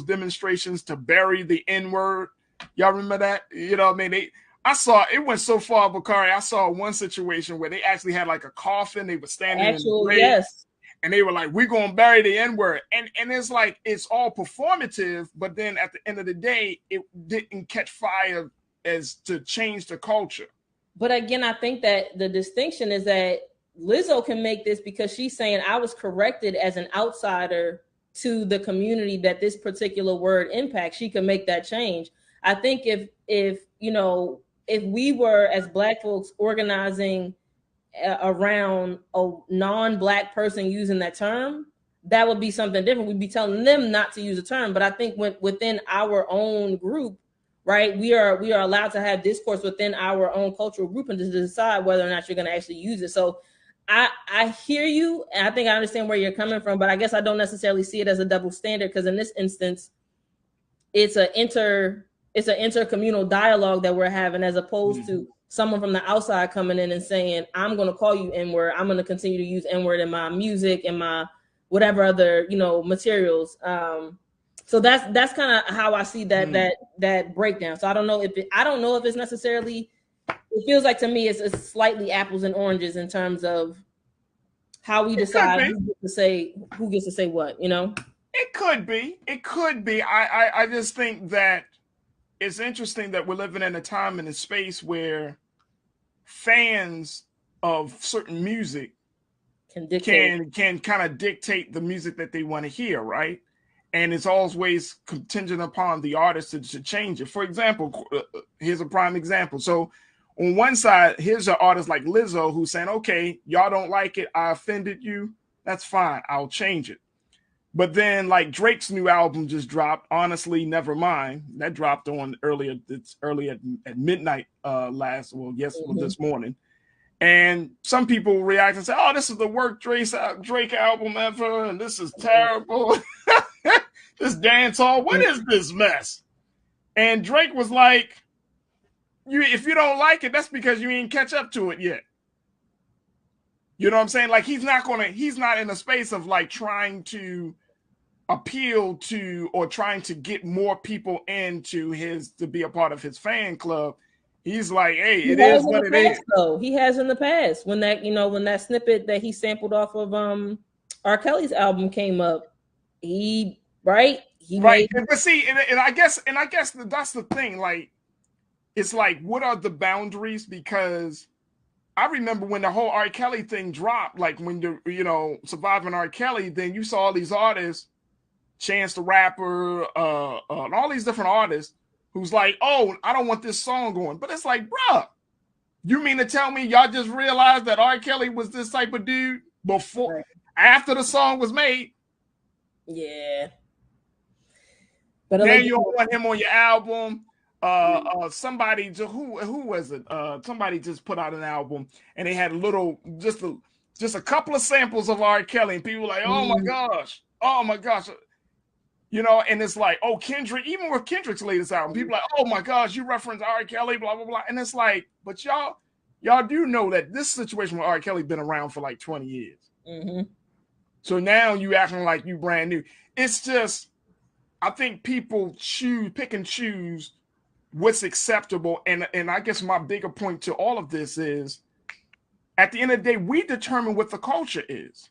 demonstrations to bury the N-word? Y'all remember that? I mean, I saw it went so far, Bakari. I saw one situation where they actually had like a coffin. They were standing in the grave, yes. And they were like, we're going to bury the N-word. And it's like, it's all performative. But then at the end of the day, it didn't catch fire as to change the culture. But again, I think that the distinction is that Lizzo can make this because she's saying I was corrected as an outsider to the community that this particular word impacts. She can make that change. I think if we were as Black folks organizing around a non-Black person using that term, that would be something different. We'd be telling them not to use the term. But I think within our own group, right, we are allowed to have discourse within our own cultural group and to decide whether or not you're going to actually use it. So I hear you, and I think I understand where you're coming from, but I guess I don't necessarily see it as a double standard, because in this instance, it's an intercommunal dialogue that we're having, as opposed to someone from the outside coming in and saying, I'm going to call you N-word. I'm going to continue to use N-word in my music and my whatever other, materials. So that's kind of how I see that breakdown. So I don't know if it's necessarily, it feels like to me it's slightly apples and oranges in terms of how we decide who gets to say what, It could be. I just think that it's interesting that we're living in a time and a space where fans of certain music can kind of dictate the music that they want to hear, right? And it's always contingent upon the artist to change it. For example, here's a prime example. So on one side, here's an artist like Lizzo who's saying, okay, y'all don't like it, I offended you, that's fine, I'll change it. But then, like, Drake's new album just dropped, Honestly Nevermind. That dropped on early at midnight this morning. And some people react and say, oh, this is the worst Drake album ever, and this is terrible. This dance hall, what is this mess? And Drake was like, if you don't like it, that's because you ain't catch up to it yet. You know what I'm saying? Like, he's not in a space of like trying to appeal to or trying to get more people to be a part of his fan club. He's like, hey, it is what it is. Though. He has in the past when that snippet that he sampled off of R. Kelly's album came up, But see, and I guess that's the thing. Like, it's like, what are the boundaries? Because I remember when the whole R. Kelly thing dropped, like when Surviving R. Kelly, then you saw all these artists, Chance the Rapper, and all these different artists who's like, oh, I don't want this song going. But it's like, bruh, you mean to tell me y'all just realized that R. Kelly was this type of dude after the song was made? Yeah. But now you don't want him on your album. Somebody who was it? Somebody just put out an album and they had just a couple of samples of R. Kelly, and people were like, oh my gosh. And it's like, oh, Kendrick, even with Kendrick's latest album, people are like, oh my gosh, you reference R. Kelly, blah, blah, blah. And it's like, but y'all do know that this situation with R. Kelly been around for like 20 years. Mm-hmm. So now you acting like you brand new. It's just, I think people pick and choose what's acceptable. And I guess my bigger point to all of this is, at the end of the day, we determine what the culture is.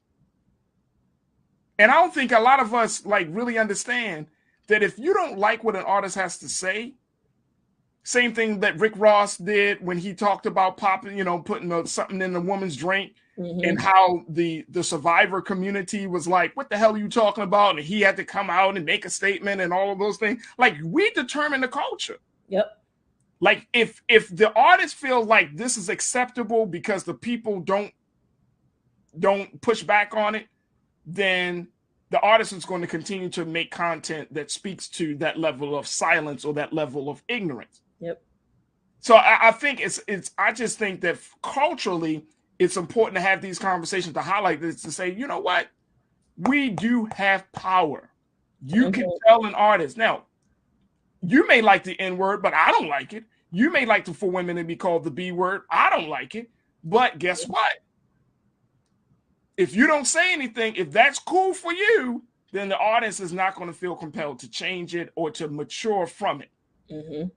And I don't think a lot of us like really understand that if you don't like what an artist has to say, same thing that Rick Ross did when he talked about popping, putting something in a woman's drink, and how the survivor community was like, what the hell are you talking about? And he had to come out and make a statement and all of those things. Like, we determine the culture. Yep. Like, if the artist feels like this is acceptable because the people don't push back on it, then the artist is going to continue to make content that speaks to that level of silence or that level of ignorance. Yep. So I think I just think that culturally it's important to have these conversations, to highlight this, to say, you know what? We do have power. You can tell an artist. Now, you may like the N-word, but I don't like it. You may like for women to be called the B word. I don't like it. But guess what? If you don't say anything, if that's cool for you, then the audience is not going to feel compelled to change it or to mature from it. Mm-hmm.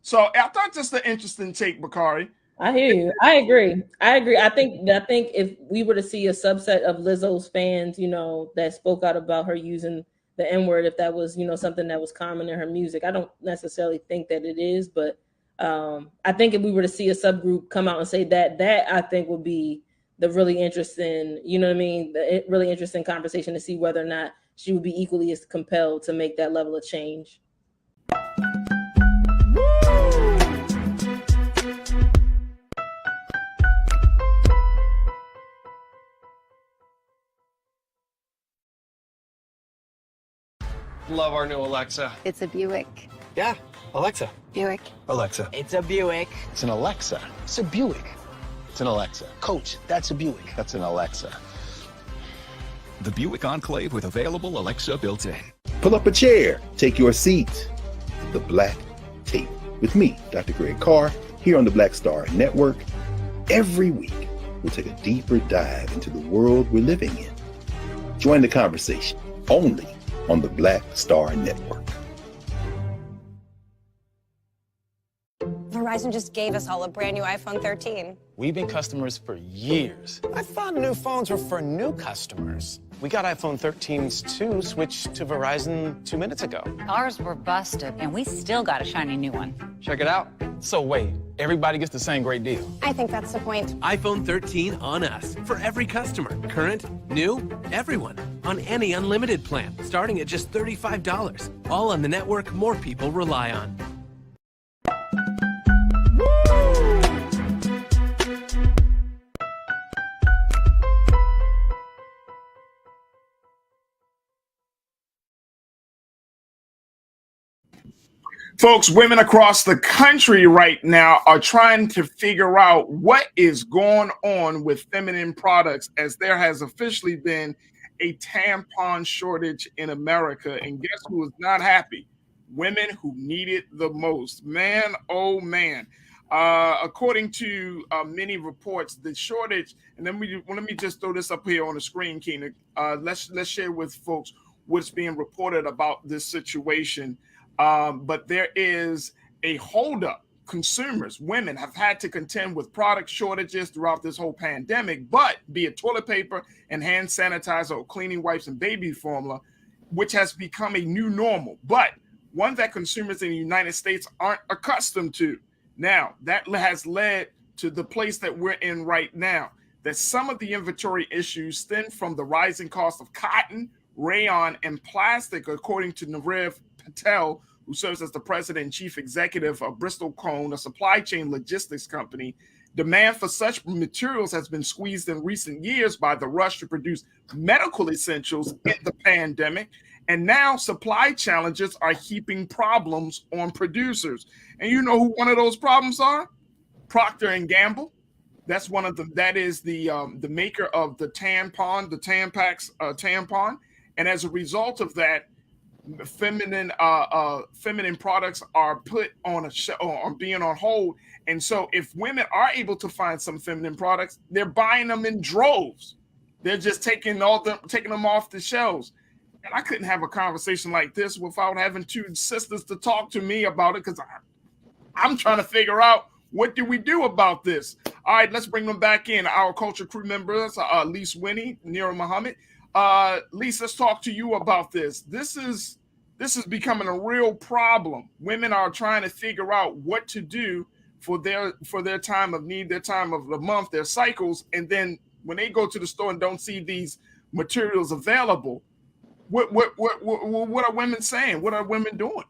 So I thought that's an interesting take, Bakari. I hear you. I agree. I think if we were to see a subset of Lizzo's fans, that spoke out about her using the N-word, if that was, something that was common in her music, I don't necessarily think that it is, but I think if we were to see a subgroup come out and say that I think would be the really interesting, the really interesting conversation to see whether or not she would be equally as compelled to make that level of change. Love our new Alexa. It's a Buick. Yeah, Alexa. Buick. Alexa. It's a Buick. It's an Alexa. It's a Buick. It's an Alexa. Coach, that's a Buick. That's an Alexa. The Buick Enclave with available Alexa built-in. Pull up a chair. Take your seat. The Black Tape with me, Dr. Greg Carr, here on the Black Star Network. Every week, we'll take a deeper dive into the world we're living in. Join the conversation only on the Black Star Network. Verizon just gave us all a brand new iPhone 13. We've been customers for years. I thought new phones were for new customers. We got iPhone 13s too, switched to Verizon 2 minutes ago. Ours were busted, and we still got a shiny new one. Check it out. So wait, everybody gets the same great deal. I think that's the point. iPhone 13 on us for every customer. Current, new, everyone. On any unlimited plan, starting at just $35. All on the network more people rely on. Folks, women across the country right now are trying to figure out what is going on with feminine products, as there has officially been a tampon shortage in America. And guess who is not happy? Women who need it the most. Man, oh man. According to many reports, the shortage, and then let me just throw this up here on the screen, Keena. Let's share with folks what's being reported about this situation. But there is a holdup. Consumers, women, have had to contend with product shortages throughout this whole pandemic, but be it toilet paper and hand sanitizer or cleaning wipes and baby formula, which has become a new normal, but one that consumers in the United States aren't accustomed to. Now, that has led to the place that we're in right now, that some of the inventory issues stem from the rising cost of cotton, rayon, and plastic, according to Narev Patel, who serves as the president and chief executive of Bristol Cone, a supply chain logistics company. Demand for such materials has been squeezed in recent years by the rush to produce medical essentials in the pandemic. And now supply challenges are heaping problems on producers. And you know who one of those problems are? Procter and Gamble. That's one of them. That is the maker of the tampon, the Tampax tampon. And as a result of that, feminine products are put on being on hold. And so if women are able to find some feminine products, they're buying them in droves. They're just taking them off the shelves. And I couldn't have a conversation like this without having two sisters to talk to me about it, because I'm trying to figure out, what do we do about this? All right, let's bring them back in. Our culture crew members, Lise Winnie, Nira Muhammad. Lisa, let's talk to you about this. This is becoming a real problem. Women are trying to figure out what to do for their time of need, their time of the month, their cycles, and then when they go to the store and don't see these materials available, what are women saying? What are women doing?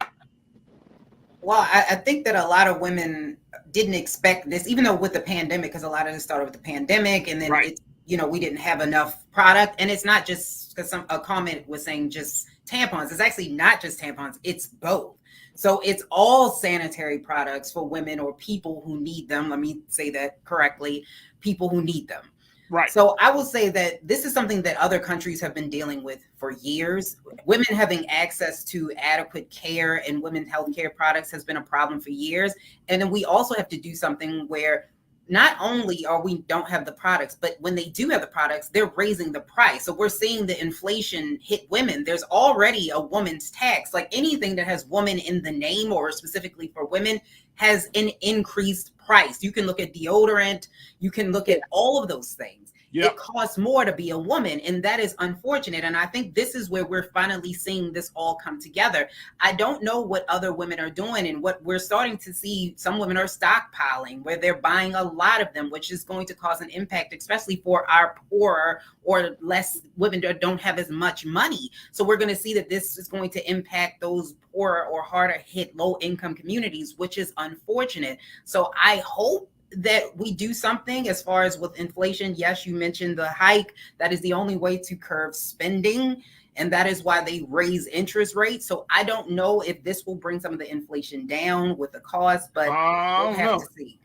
Well, I think that a lot of women didn't expect this, even though with the pandemic, because a lot of it started with the pandemic, and then right. We didn't have enough product. And it's not just because a comment was saying just tampons. It's actually not just tampons. It's both. So it's all sanitary products for women or people who need them. Let me say that correctly. People who need them. Right. So I will say that this is something that other countries have been dealing with for years. Women having access to adequate care and women's healthcare products has been a problem for years. And then we also have to do something where not only are we don't have the products, but when they do have the products, they're raising the price. So we're seeing the inflation hit women. There's already a woman's tax. Like anything that has woman in the name or specifically for women has an increased price. You can look at deodorant. You can look at all of those things. Yep. It costs more to be a woman, and that is unfortunate. And I think this is where we're finally seeing this all come together. I don't know what other women are doing, and what we're starting to see, some women are stockpiling, where they're buying a lot of them, which is going to cause an impact, especially for our poorer or less women that don't have as much money. So we're going to see that this is going to impact those poorer or harder hit low income communities, which is unfortunate. So I hope that we do something as far as with inflation. Yes, you mentioned the hike. That is the only way to curb spending. And that is why they raise interest rates. So I don't know if this will bring some of the inflation down with the cost, but we'll have to see.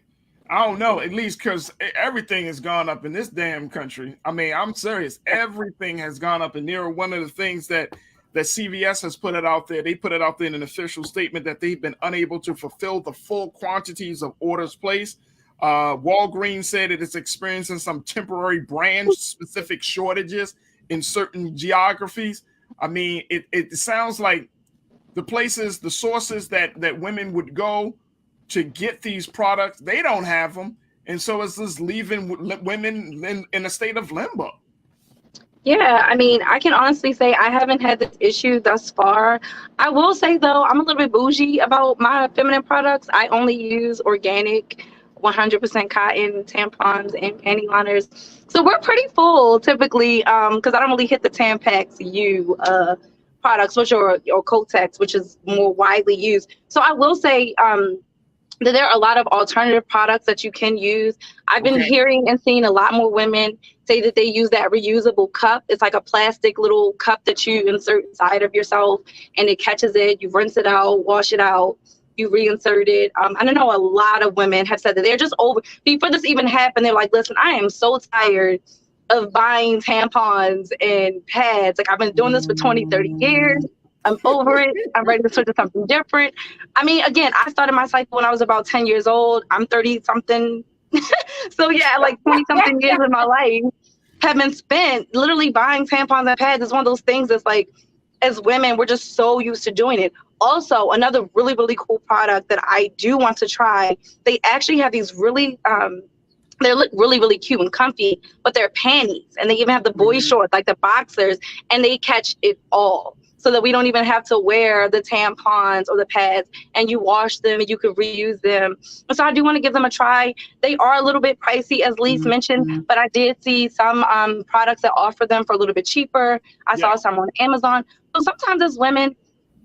I don't know, at least because everything has gone up in this damn country. I mean, I'm serious. Everything has gone up. And one of the things that that CVS has put it out there. They put it out there in an official statement that they've been unable to fulfill the full quantities of orders placed. Walgreens said it is experiencing some temporary brand-specific shortages in certain geographies. I mean, it sounds like the places, the sources that women would go to get these products, they don't have them. And so it's just leaving women in a state of limbo. Yeah, I mean, I can honestly say I haven't had this issue thus far. I will say, though, I'm a little bit bougie about my feminine products. I only use organic, 100% cotton tampons and panty liners. So we're pretty full typically because I don't really hit the Tampax U products, which are or Kotex, which is more widely used. So I will say that there are a lot of alternative products that you can use. I've been hearing and seeing a lot more women say that they use that reusable cup. It's like a plastic little cup that you insert inside of yourself and it catches it. You rinse it out, wash it out, you reinsert it. I don't know, a lot of women have said that they're just over. Before this even happened, they're like, listen, I am so tired of buying tampons and pads. Like, I've been doing this for 20, 30 years. I'm over it. I'm ready to switch to something different. I mean, again, I started my cycle when I was about 10 years old. I'm 30 something. So yeah, like 20 something years of my life have been spent literally buying tampons and pads. It's one of those things that's like, as women, we're just so used to doing it. Also, another really, really cool product that I do want to try, they actually have these really, they look really, really cute and comfy, but they're panties. And they even have the boy shorts, like the boxers, and they catch it all. So that we don't even have to wear the tampons or the pads, and you wash them and you can reuse them. So I do want to give them a try. They are a little bit pricey, as Lise mentioned, but I did see some products that offer them for a little bit cheaper. I saw some on Amazon. So sometimes as women,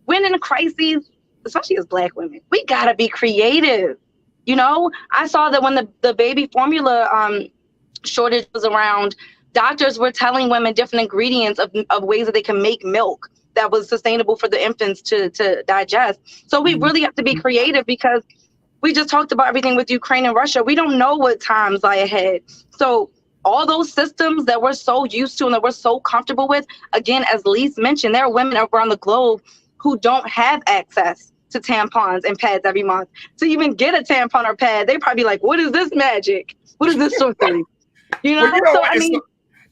when in a crisis, especially as Black women, we gotta be creative. You know, I saw that when the baby formula shortage was around, doctors were telling women different ingredients of ways that they can make milk that was sustainable for the infants to digest. So we really have to be creative because we just talked about everything with Ukraine and Russia. We don't know what times lie ahead. So all those systems that we're so used to and that we're so comfortable with, again, as Lise mentioned, there are women around the globe who don't have access to tampons and pads every month. To even get a tampon or pad, they probably like, what is this magic? What is this sorcery? You know, so I mean,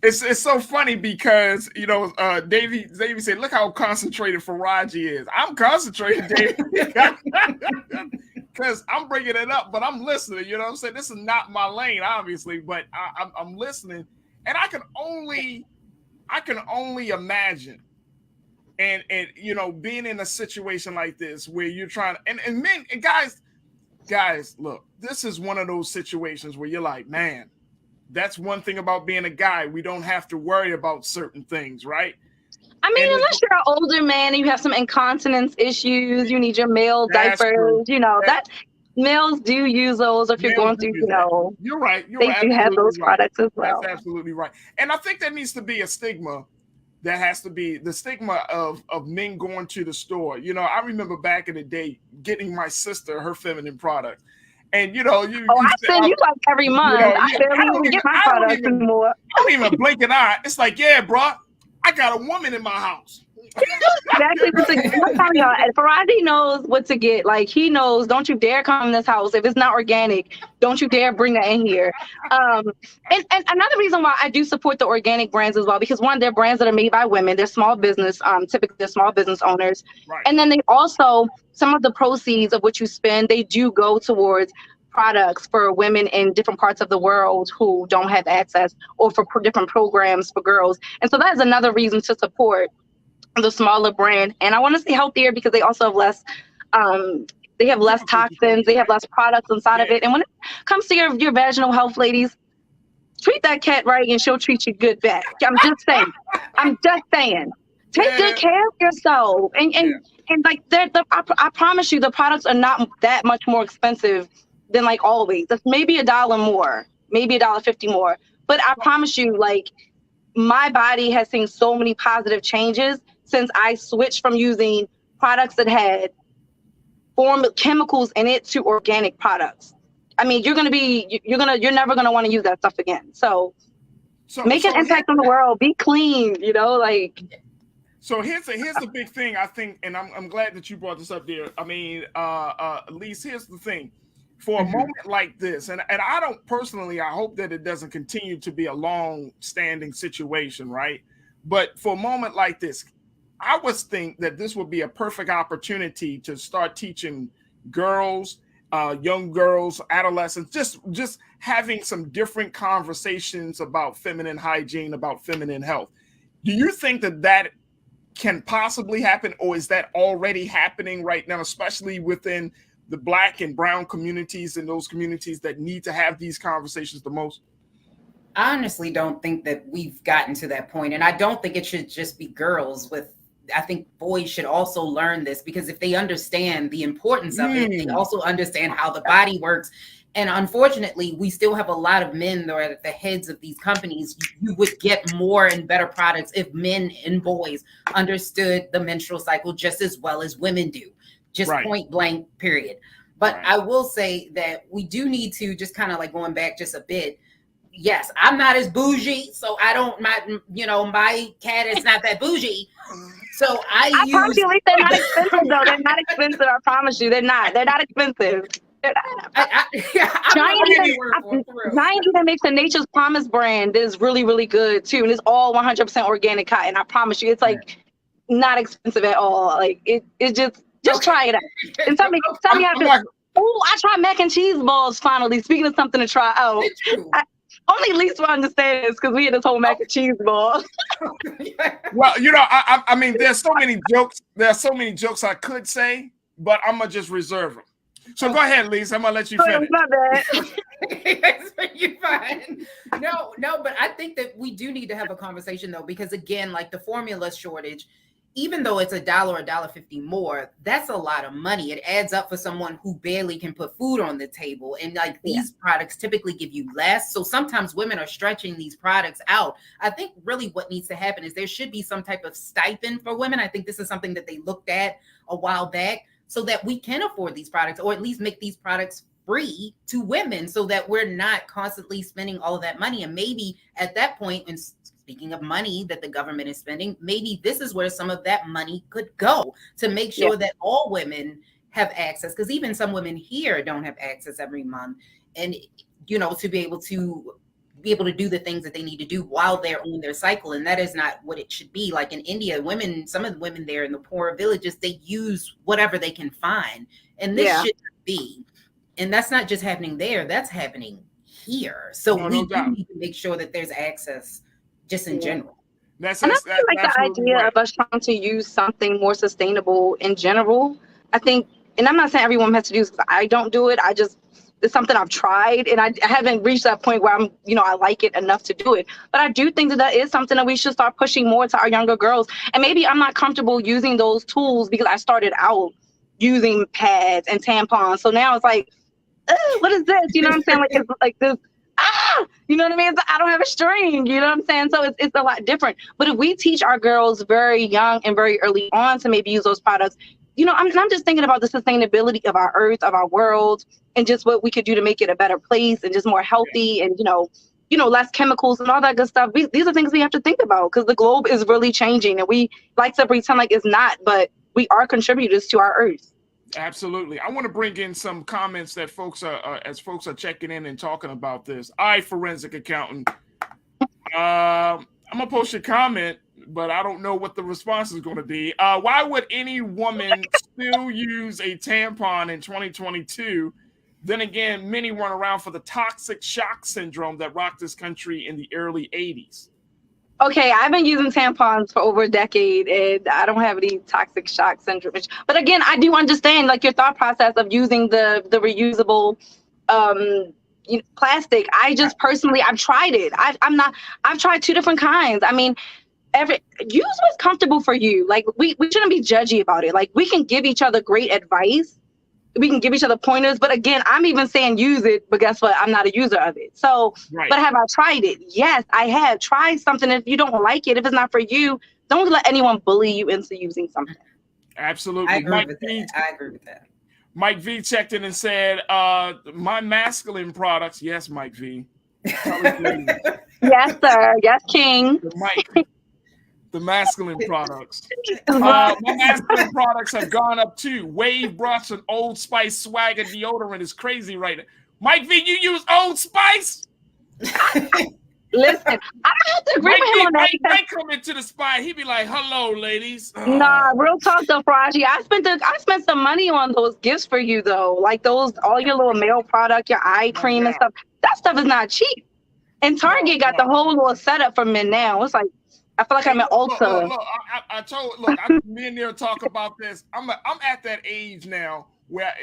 it's so funny because, you know, Davey said, look how concentrated Faraji is. I'm concentrated, Davey, because I'm bringing it up, but I'm listening. You know what I'm saying? This is not my lane, obviously, but I'm listening, and I can only imagine, and you know, being in a situation like this where you're trying, and men and guys, look, this is one of those situations where you're like, man. That's one thing about being a guy. We don't have to worry about certain things, right? I mean, unless you're an older man and you have some incontinence issues, you need your male diapers, true. You know, that males do use those if you're going through, you know. You're right. They do have those products as well. That's absolutely right. And I think there needs to be a stigma that has to be the stigma of men going to the store. You know, I remember back in the day getting my sister her feminine products. And you know, I send you like every month. You know, I barely even get my products anymore. I don't even blink an eye. It's like, yeah, bro, I got a woman in my house. Exactly what to get. I'm telling y'all, Faraji knows what to get. Like, he knows, don't you dare come in this house. If it's not organic, don't you dare bring that in here. And another reason why I do support the organic brands as well, because one, they're brands that are made by women. They're small business, typically they're small business owners. Right. And then they also, some of the proceeds of what you spend, they do go towards products for women in different parts of the world who don't have access, or for different programs for girls. And so that is another reason to support the smaller brand. And I want to say healthier because they also have less they have less toxins, they have less products inside of it. And when it comes to your vaginal health, ladies, treat that cat right and she'll treat you good back. I'm just saying take good care of yourself. And like I promise you the products are not that much more expensive than like always. It's maybe $1 more, maybe $1.50 more. But I promise you, like, my body has seen so many positive changes since I switched from using products that had chemicals in it to organic products. I mean, you're never gonna want to use that stuff again. So make an impact on the world. Be clean, you know, like. So here's the big thing, I think, and I'm glad that you brought this up there. I mean, Elise, here's the thing. For a moment like this, and I don't personally, I hope that it doesn't continue to be a long-standing situation, right? But for a moment like this, I would think that this would be a perfect opportunity to start teaching girls, young girls, adolescents, just having some different conversations about feminine hygiene, about feminine health. Do you think that can possibly happen, or is that already happening right now, especially within the Black and brown communities and those communities that need to have these conversations the most? I honestly don't think that we've gotten to that point, and I don't think it should just be girls. I think boys should also learn this, because if they understand the importance of it, they also understand how the body works. And unfortunately, we still have a lot of men that are at the heads of these companies. You would get more and better products if men and boys understood the menstrual cycle just as well as women do, just point blank, period. But I will say that we do need to just kind of like going back just a bit. Yes, I'm not as bougie, so my cat is not that bougie. So I promise you, at least they're not expensive though. They're not expensive. I promise you, they're not. They're not expensive. Giant even makes a Nature's Promise brand is really, really good too, and it's all 100% organic cotton. I promise you, it's like not expensive at all. Like it just try it out and tell me how to. Oh, I tried mac and cheese balls finally. Speaking of something to try out, only Lisa will understand this because we had this whole mac and cheese ball. Well, I mean, there's so many jokes. There are so many jokes I could say, but I'm gonna just reserve them. So go ahead, Lisa. I'm gonna let you finish. My bad. You're fine. No, but I think that we do need to have a conversation though, because again, like the formula shortage, even though it's $1 or $1.50 more, that's a lot of money. It adds up for someone who barely can put food on the table. And like these products typically give you less. So sometimes women are stretching these products out. I think really what needs to happen is there should be some type of stipend for women. I think this is something that they looked at a while back, so that we can afford these products, or at least make these products free to women, so that we're not constantly spending all of that money. And maybe at that point, and speaking of money that the government is spending, maybe this is where some of that money could go to make sure that all women have access, because even some women here don't have access every month, and to be able to do the things that they need to do while they're on their cycle. And that is not what it should be. Like in India, some of the women there in the poorer villages, they use whatever they can find. And this should be. And that's not just happening there, that's happening here. So we do need to make sure that there's access just in general. And I feel like the idea of us trying to use something more sustainable in general, I think, and I'm not saying everyone has to do this, because I don't do it. It's something I've tried, and I haven't reached that point where I like it enough to do it. But I do think that is something that we should start pushing more to our younger girls. And maybe I'm not comfortable using those tools because I started out using pads and tampons. So now it's like, what is this? You know what I'm saying? Like it's like this. You know what I mean? I don't have a string. You know what I'm saying? So it's a lot different. But if we teach our girls very young and very early on to maybe use those products, I'm just thinking about the sustainability of our earth, of our world, and just what we could do to make it a better place and just more healthy and, less chemicals and all that good stuff. These are things we have to think about, because the globe is really changing, and we like to pretend like it's not, but we are contributors to our earth. Absolutely. I want to bring in some comments that folks are checking in and talking about this. I, forensic accountant, I'm going to post your comment, but I don't know what the response is going to be. Why would any woman still use a tampon in 2022? Then again, many run around for the toxic shock syndrome that rocked this country in the early 80s. Okay, I've been using tampons for over a decade, and I don't have any toxic shock syndrome. But again, I do understand like your thought process of using the reusable plastic. I just personally, I've tried it. I've tried 2 different kinds. I mean, use what's comfortable for you. Like we shouldn't be judgy about it. Like we can give each other great advice. We can give each other pointers, but again, I'm even saying use it, but guess what? I'm not a user of it. So, But have I tried it? Yes, I have. Tried something. If you don't like it, if it's not for you, don't let anyone bully you into using something. Absolutely. I agree with that. Mike V checked in and said, my masculine products. Yes, Mike V. Yes, sir. Yes, King. Mike. The masculine products. My masculine products have gone up too. Wave brush and Old Spice Swagger deodorant is crazy right now. Mike V, you use Old Spice? Listen, I have to agree with him on that. Mike come into the spot, he be like, "Hello, ladies." Nah, real talk though, Faraji. I spent some money on those gifts for you though, like those all your little male product, your eye cream and stuff. That stuff is not cheap. And Target got the whole little setup for men now. It's like I feel like I'm at Ulta. Look, I me and there talk about this. I'm at that age now where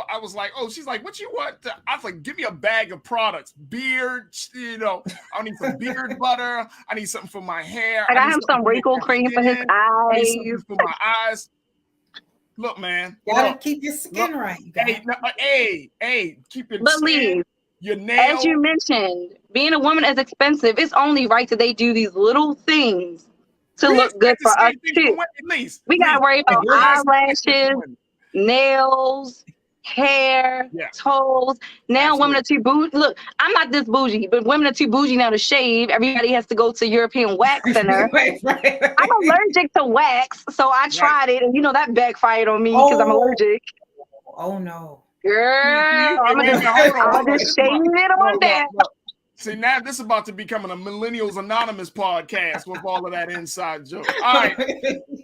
I was like, oh, she's like, what you want? I was like, give me a bag of products, beard, I need some beard butter. I need something for my hair. I got him some wrinkle cream for his eyes. For my eyes. Look, man, gotta keep your skin right. Hey, keep your skin. Your nails. As you mentioned, being a woman is expensive. It's only right that they do these little things to look good for us too. We gotta worry about eyelashes, nails, hair, toes. Now women are too bougie. Look, I'm not this bougie, but women are too bougie now to shave. Everybody has to go to European Wax Center. right. I'm allergic to wax, so I tried it, and that backfired on me because I'm allergic. Oh no. Girl, I'm just shaving it on that. See, now this is about to become a Millennials Anonymous podcast with all of that inside joke. All right,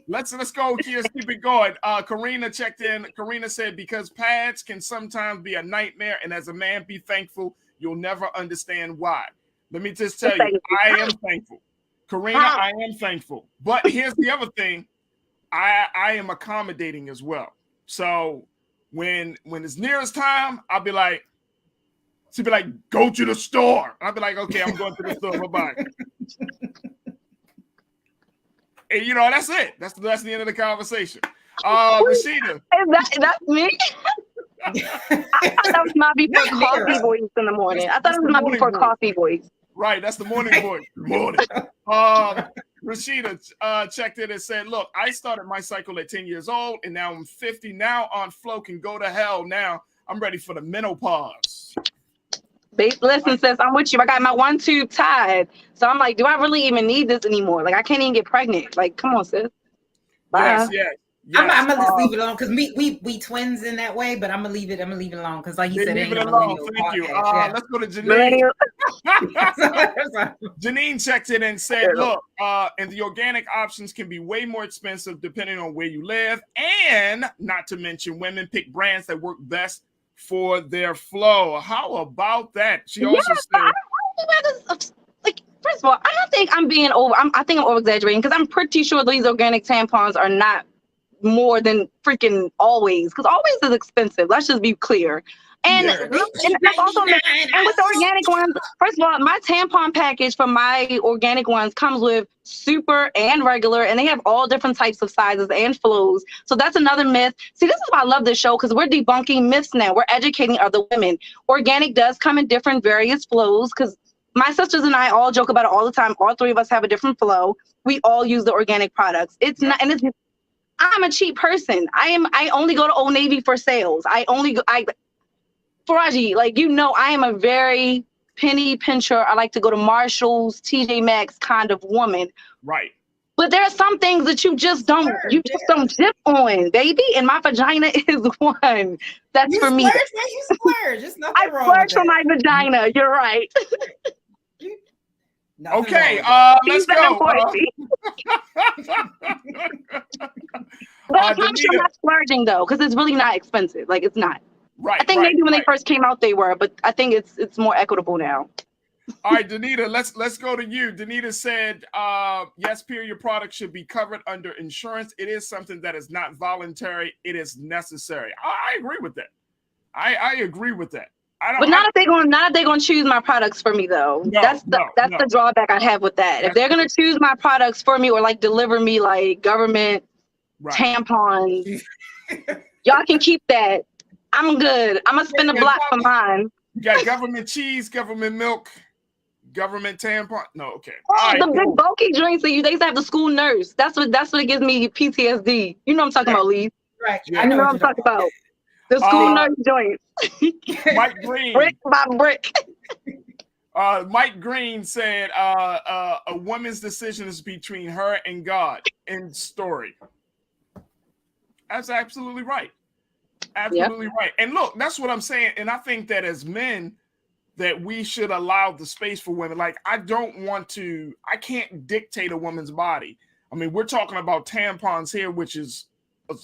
let's go here. Let's keep it going. Karina checked in. Karina said, because pads can sometimes be a nightmare, and as a man, be thankful. You'll never understand why. Let me just tell you, I am thankful. Karina, I am thankful. But here's the other thing. I am accommodating as well. So when it's nearest time, I'll be like, she'd be like, go to the store. I'll be like, okay, I'm going to the store. Bye-bye. And that's it. That's the end of the conversation. Rashida. That's me? I thought that was my before coffee voice in the morning. I thought it was my before coffee voice. Right, that's the morning voice. Morning. Rashida checked in and said, look, I started my cycle at 10 years old, and now I'm 50. Now on flow can go to hell. Now I'm ready for the menopause. Listen, sis, I'm with you. I got my 1 tube tied. So I'm like, do I really even need this anymore? Like, I can't even get pregnant. Like, come on, sis. Bye. Yes. I'm gonna just leave it alone because we twins in that way, but I'm gonna leave it alone because like you said, leave it alone. Thank you. Let's go to Janine. Janine checked in and said, look, and the organic options can be way more expensive depending on where you live, and not to mention women pick brands that work best for their flow. How about that? She also said, like, first of all, I don't think I'm being over. I think I'm over exaggerating because I'm pretty sure these organic tampons are not more than freaking Always, because Always is expensive. Let's just be clear. And that's also, and with the organic ones, first of all, my tampon package for my organic ones comes with super and regular, and they have all different types of sizes and flows. So that's another myth. See, this is why I love this show, because we're debunking myths now. We're educating other women. Organic does come in different various flows, because my sisters and I all joke about it all the time. All 3 of us have a different flow. We all use the organic products. It's not, and it's, I'm a cheap person. I only go to Old Navy for sales. Faraji, like, I am a very penny pincher. I like to go to Marshall's, TJ Maxx kind of woman. Right. But there are some things that you just don't dip on, baby. And my vagina is one. That's for me. You splurge. There's nothing wrong I splurge for my vagina. You're right. Okay, let's go. But I'm not splurging though, because it's really not expensive. Like, it's not. Right. I think maybe when they first came out they were, but I think it's more equitable now. All right, Danita, let's go to you. Danita said, yes, period products should be covered under insurance. It is something that is not voluntary. It is necessary. I agree with that. I agree with that. But not if they're gonna choose my products for me though. No, that's the drawback I have with that. If they're gonna choose my products for me or like deliver me like government tampons, y'all can keep that. I'm good. I'm gonna spin the block for mine. You got government cheese, government milk, government tampon. No, okay. Oh, the big bulky joints that they used to have the school nurse. That's what it gives me PTSD. You know what I'm talking about, Lee. Right. Yeah. I know what I'm talking about. The school nurse joints. Mike Green. Brick by brick. Mike Green said a woman's decision is between her and God. End story. That's absolutely right. Absolutely right. And look, that's what I'm saying. And I think that as men, that we should allow the space for women. Like, I can't dictate a woman's body. I mean, we're talking about tampons here, which is a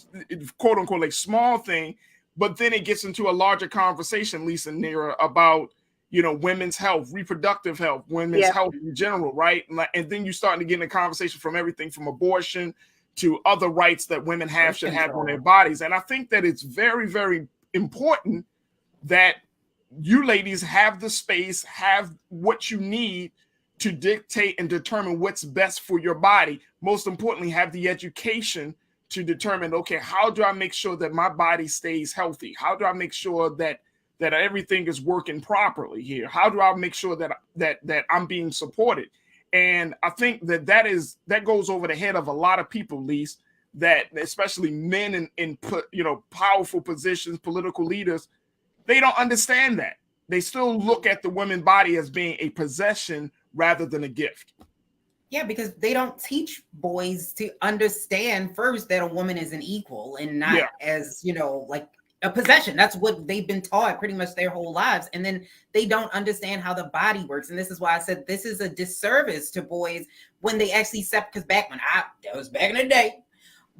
quote unquote like small thing, but then it gets into a larger conversation, Lisa Nira, about, you know, women's health, reproductive health, women's health in general, right? And then you start to get in a conversation from everything from abortion to other rights that women should have on their bodies. And I think that it's very, very important that you ladies have the space, have what you need to dictate and determine what's best for your body. Most importantly, have the education to determine, okay, how do I make sure that my body stays healthy? How do I make sure that everything is working properly here? How do I make sure that I'm being supported? And I think that goes over the head of a lot of people, Lise, that especially men in powerful positions, political leaders, they don't understand that. They still look at the women's body as being a possession rather than a gift. Yeah, because they don't teach boys to understand first that a woman is an equal and not as, like a possession. That's what they've been taught pretty much their whole lives. And then they don't understand how the body works. And this is why I said this is a disservice to boys when they actually because that was back in the day.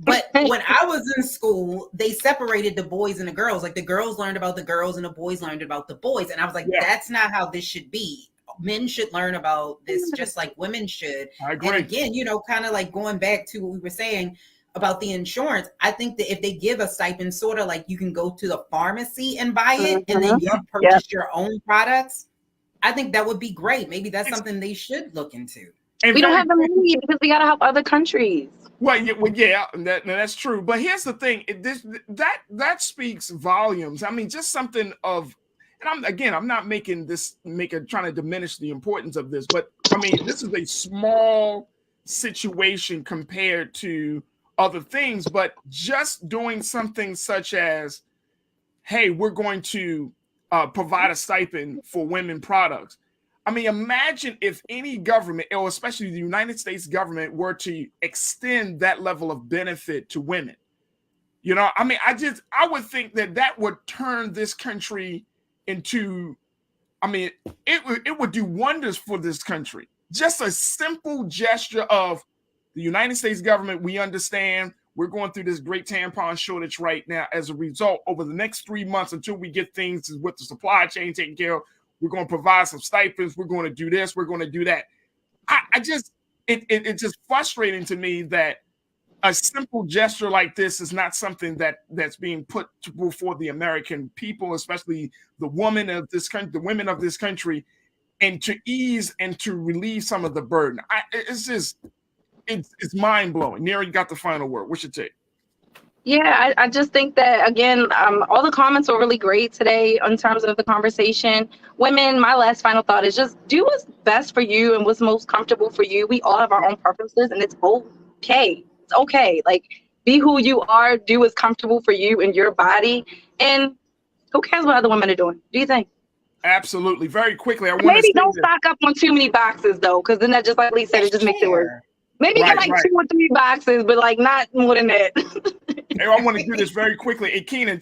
But when I was in school, they separated the boys and the girls. Like the girls learned about the girls and the boys learned about the boys. And I was like, that's not how this should be. Men should learn about this just like women should. I agree. And again, kind of like going back to what we were saying about the insurance, I think that if they give a stipend, sort of like you can go to the pharmacy and buy it and then you purchase your own products, I think that would be great. Maybe that's something they should look into. And we don't have the money because we got to help other countries. Well, that's true. But here's the thing: that speaks volumes. I mean, just something of, and I'm not trying to diminish the importance of this, but I mean, this is a small situation compared to other things. But just doing something such as, hey, we're going to provide a stipend for women products. I mean, imagine if any government, or especially the United States government, were to extend that level of benefit to women. I mean, I would think that would turn this country into, I mean, it would do wonders for this country. Just a simple gesture of the United States government. We understand we're going through this great tampon shortage right now. As a result, over the next 3 months, until we get things with the supply chain taken care of, we're going to provide some stipends. We're going to do this. We're going to do that. It's just frustrating to me that a simple gesture like this is not something that's being put before the American people, especially the women of this country, and to ease and to relieve some of the burden. It's mind blowing. Neri, you got the final word. What's your take? Yeah, I just think that, again, all the comments were really great today in terms of the conversation. Women, my last final thought is just do what's best for you and what's most comfortable for you. We all have our own preferences, and it's okay. It's okay. Like, be who you are, do what's comfortable for you and your body, and who cares what other women are doing? Do you think? Absolutely. Very quickly, I want maybe don't stock up on too many boxes, though, because then that, just like Lee said, it just makes it worse. Maybe get like 2 or 3 boxes, but like not more than that. Hey, I want to do this very quickly. Hey, Keenan,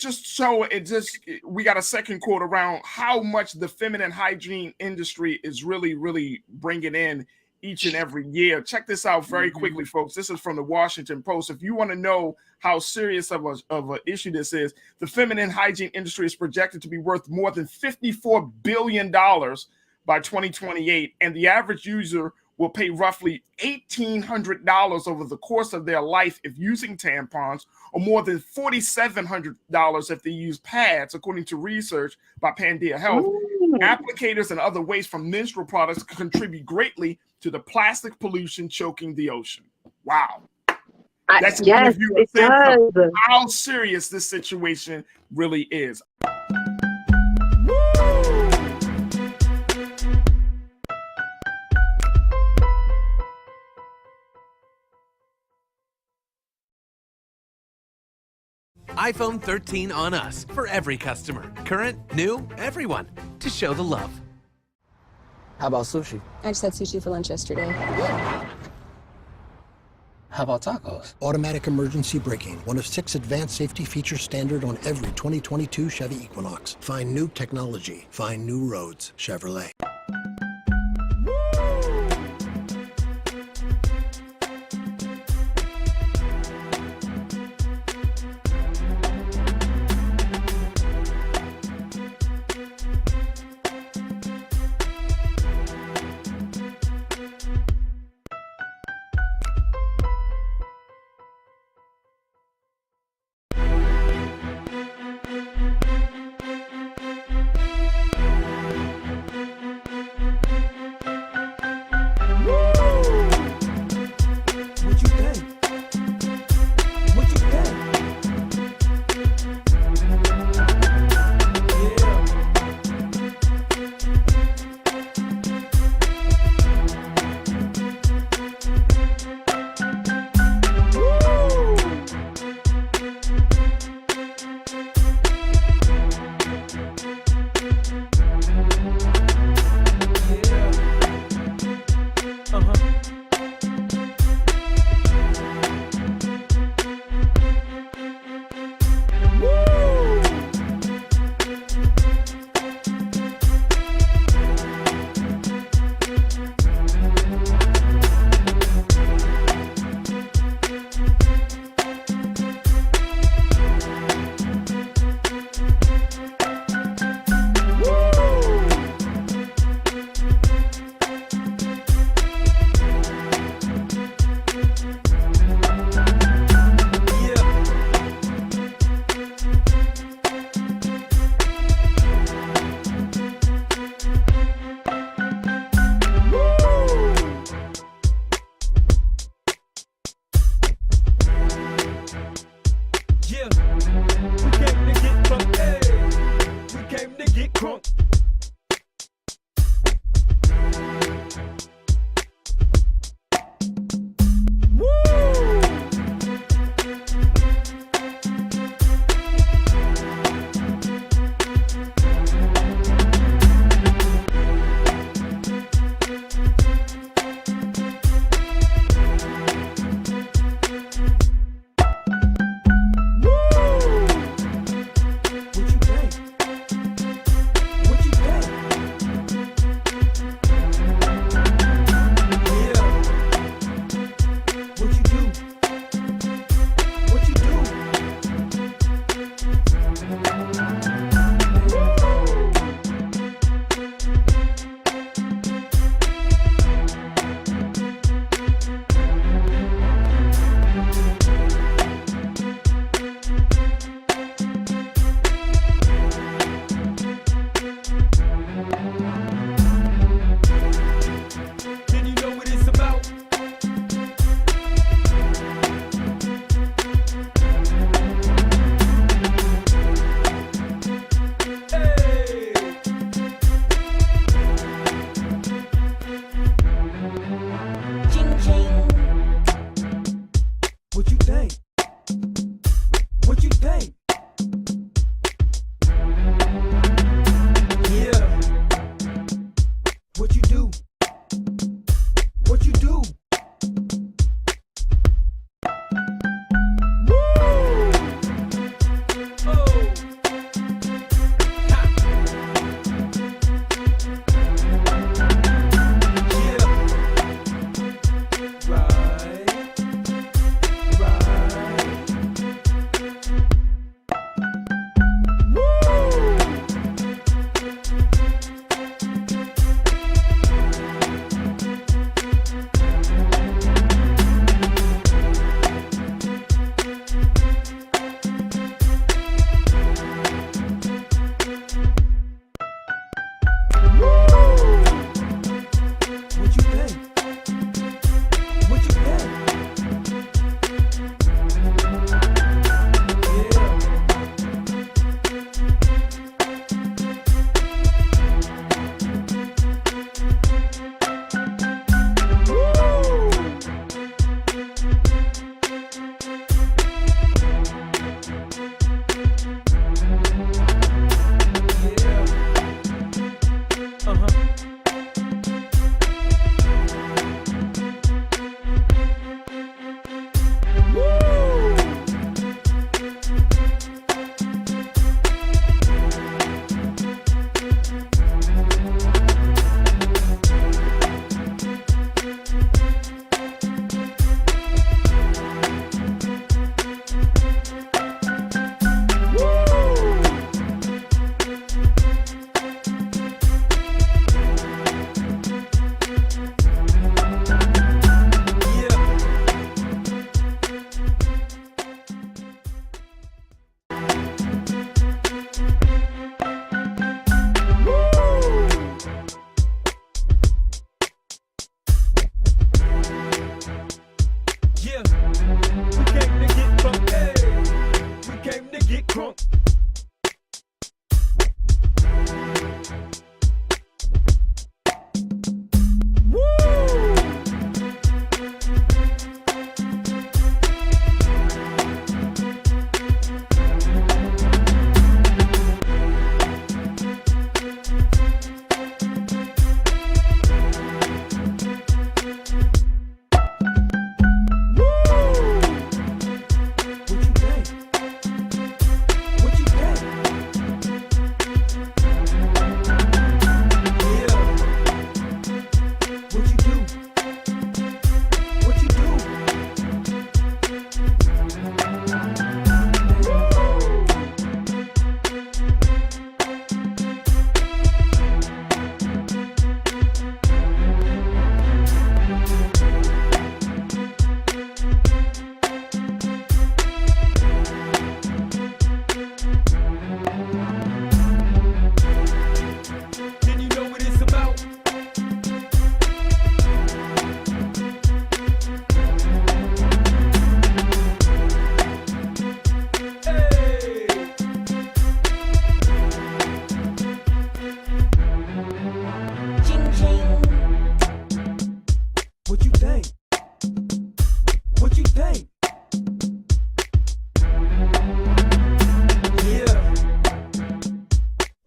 we got a second quote around how much the feminine hygiene industry is really, really bringing in each and every year. Check this out very quickly, folks. This is from the Washington Post. If you want to know how serious of an issue this is, the feminine hygiene industry is projected to be worth more than $54 billion by 2028, and the average user will pay roughly $1,800 over the course of their life if using tampons, or more than $4,700 if they use pads, according to research by Pandia Health. Applicators and other waste from menstrual products contribute greatly to the plastic pollution choking the ocean. Wow. That's yes, it does. How serious this situation really is. iPhone 13 on us for every customer. Current, new, everyone. To show the love. How about sushi? I just had sushi for lunch yesterday. How about tacos? Automatic emergency braking, one of 6 advanced safety features standard on every 2022 Chevy Equinox. Find new technology. Find new roads. Chevrolet.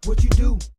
What you do?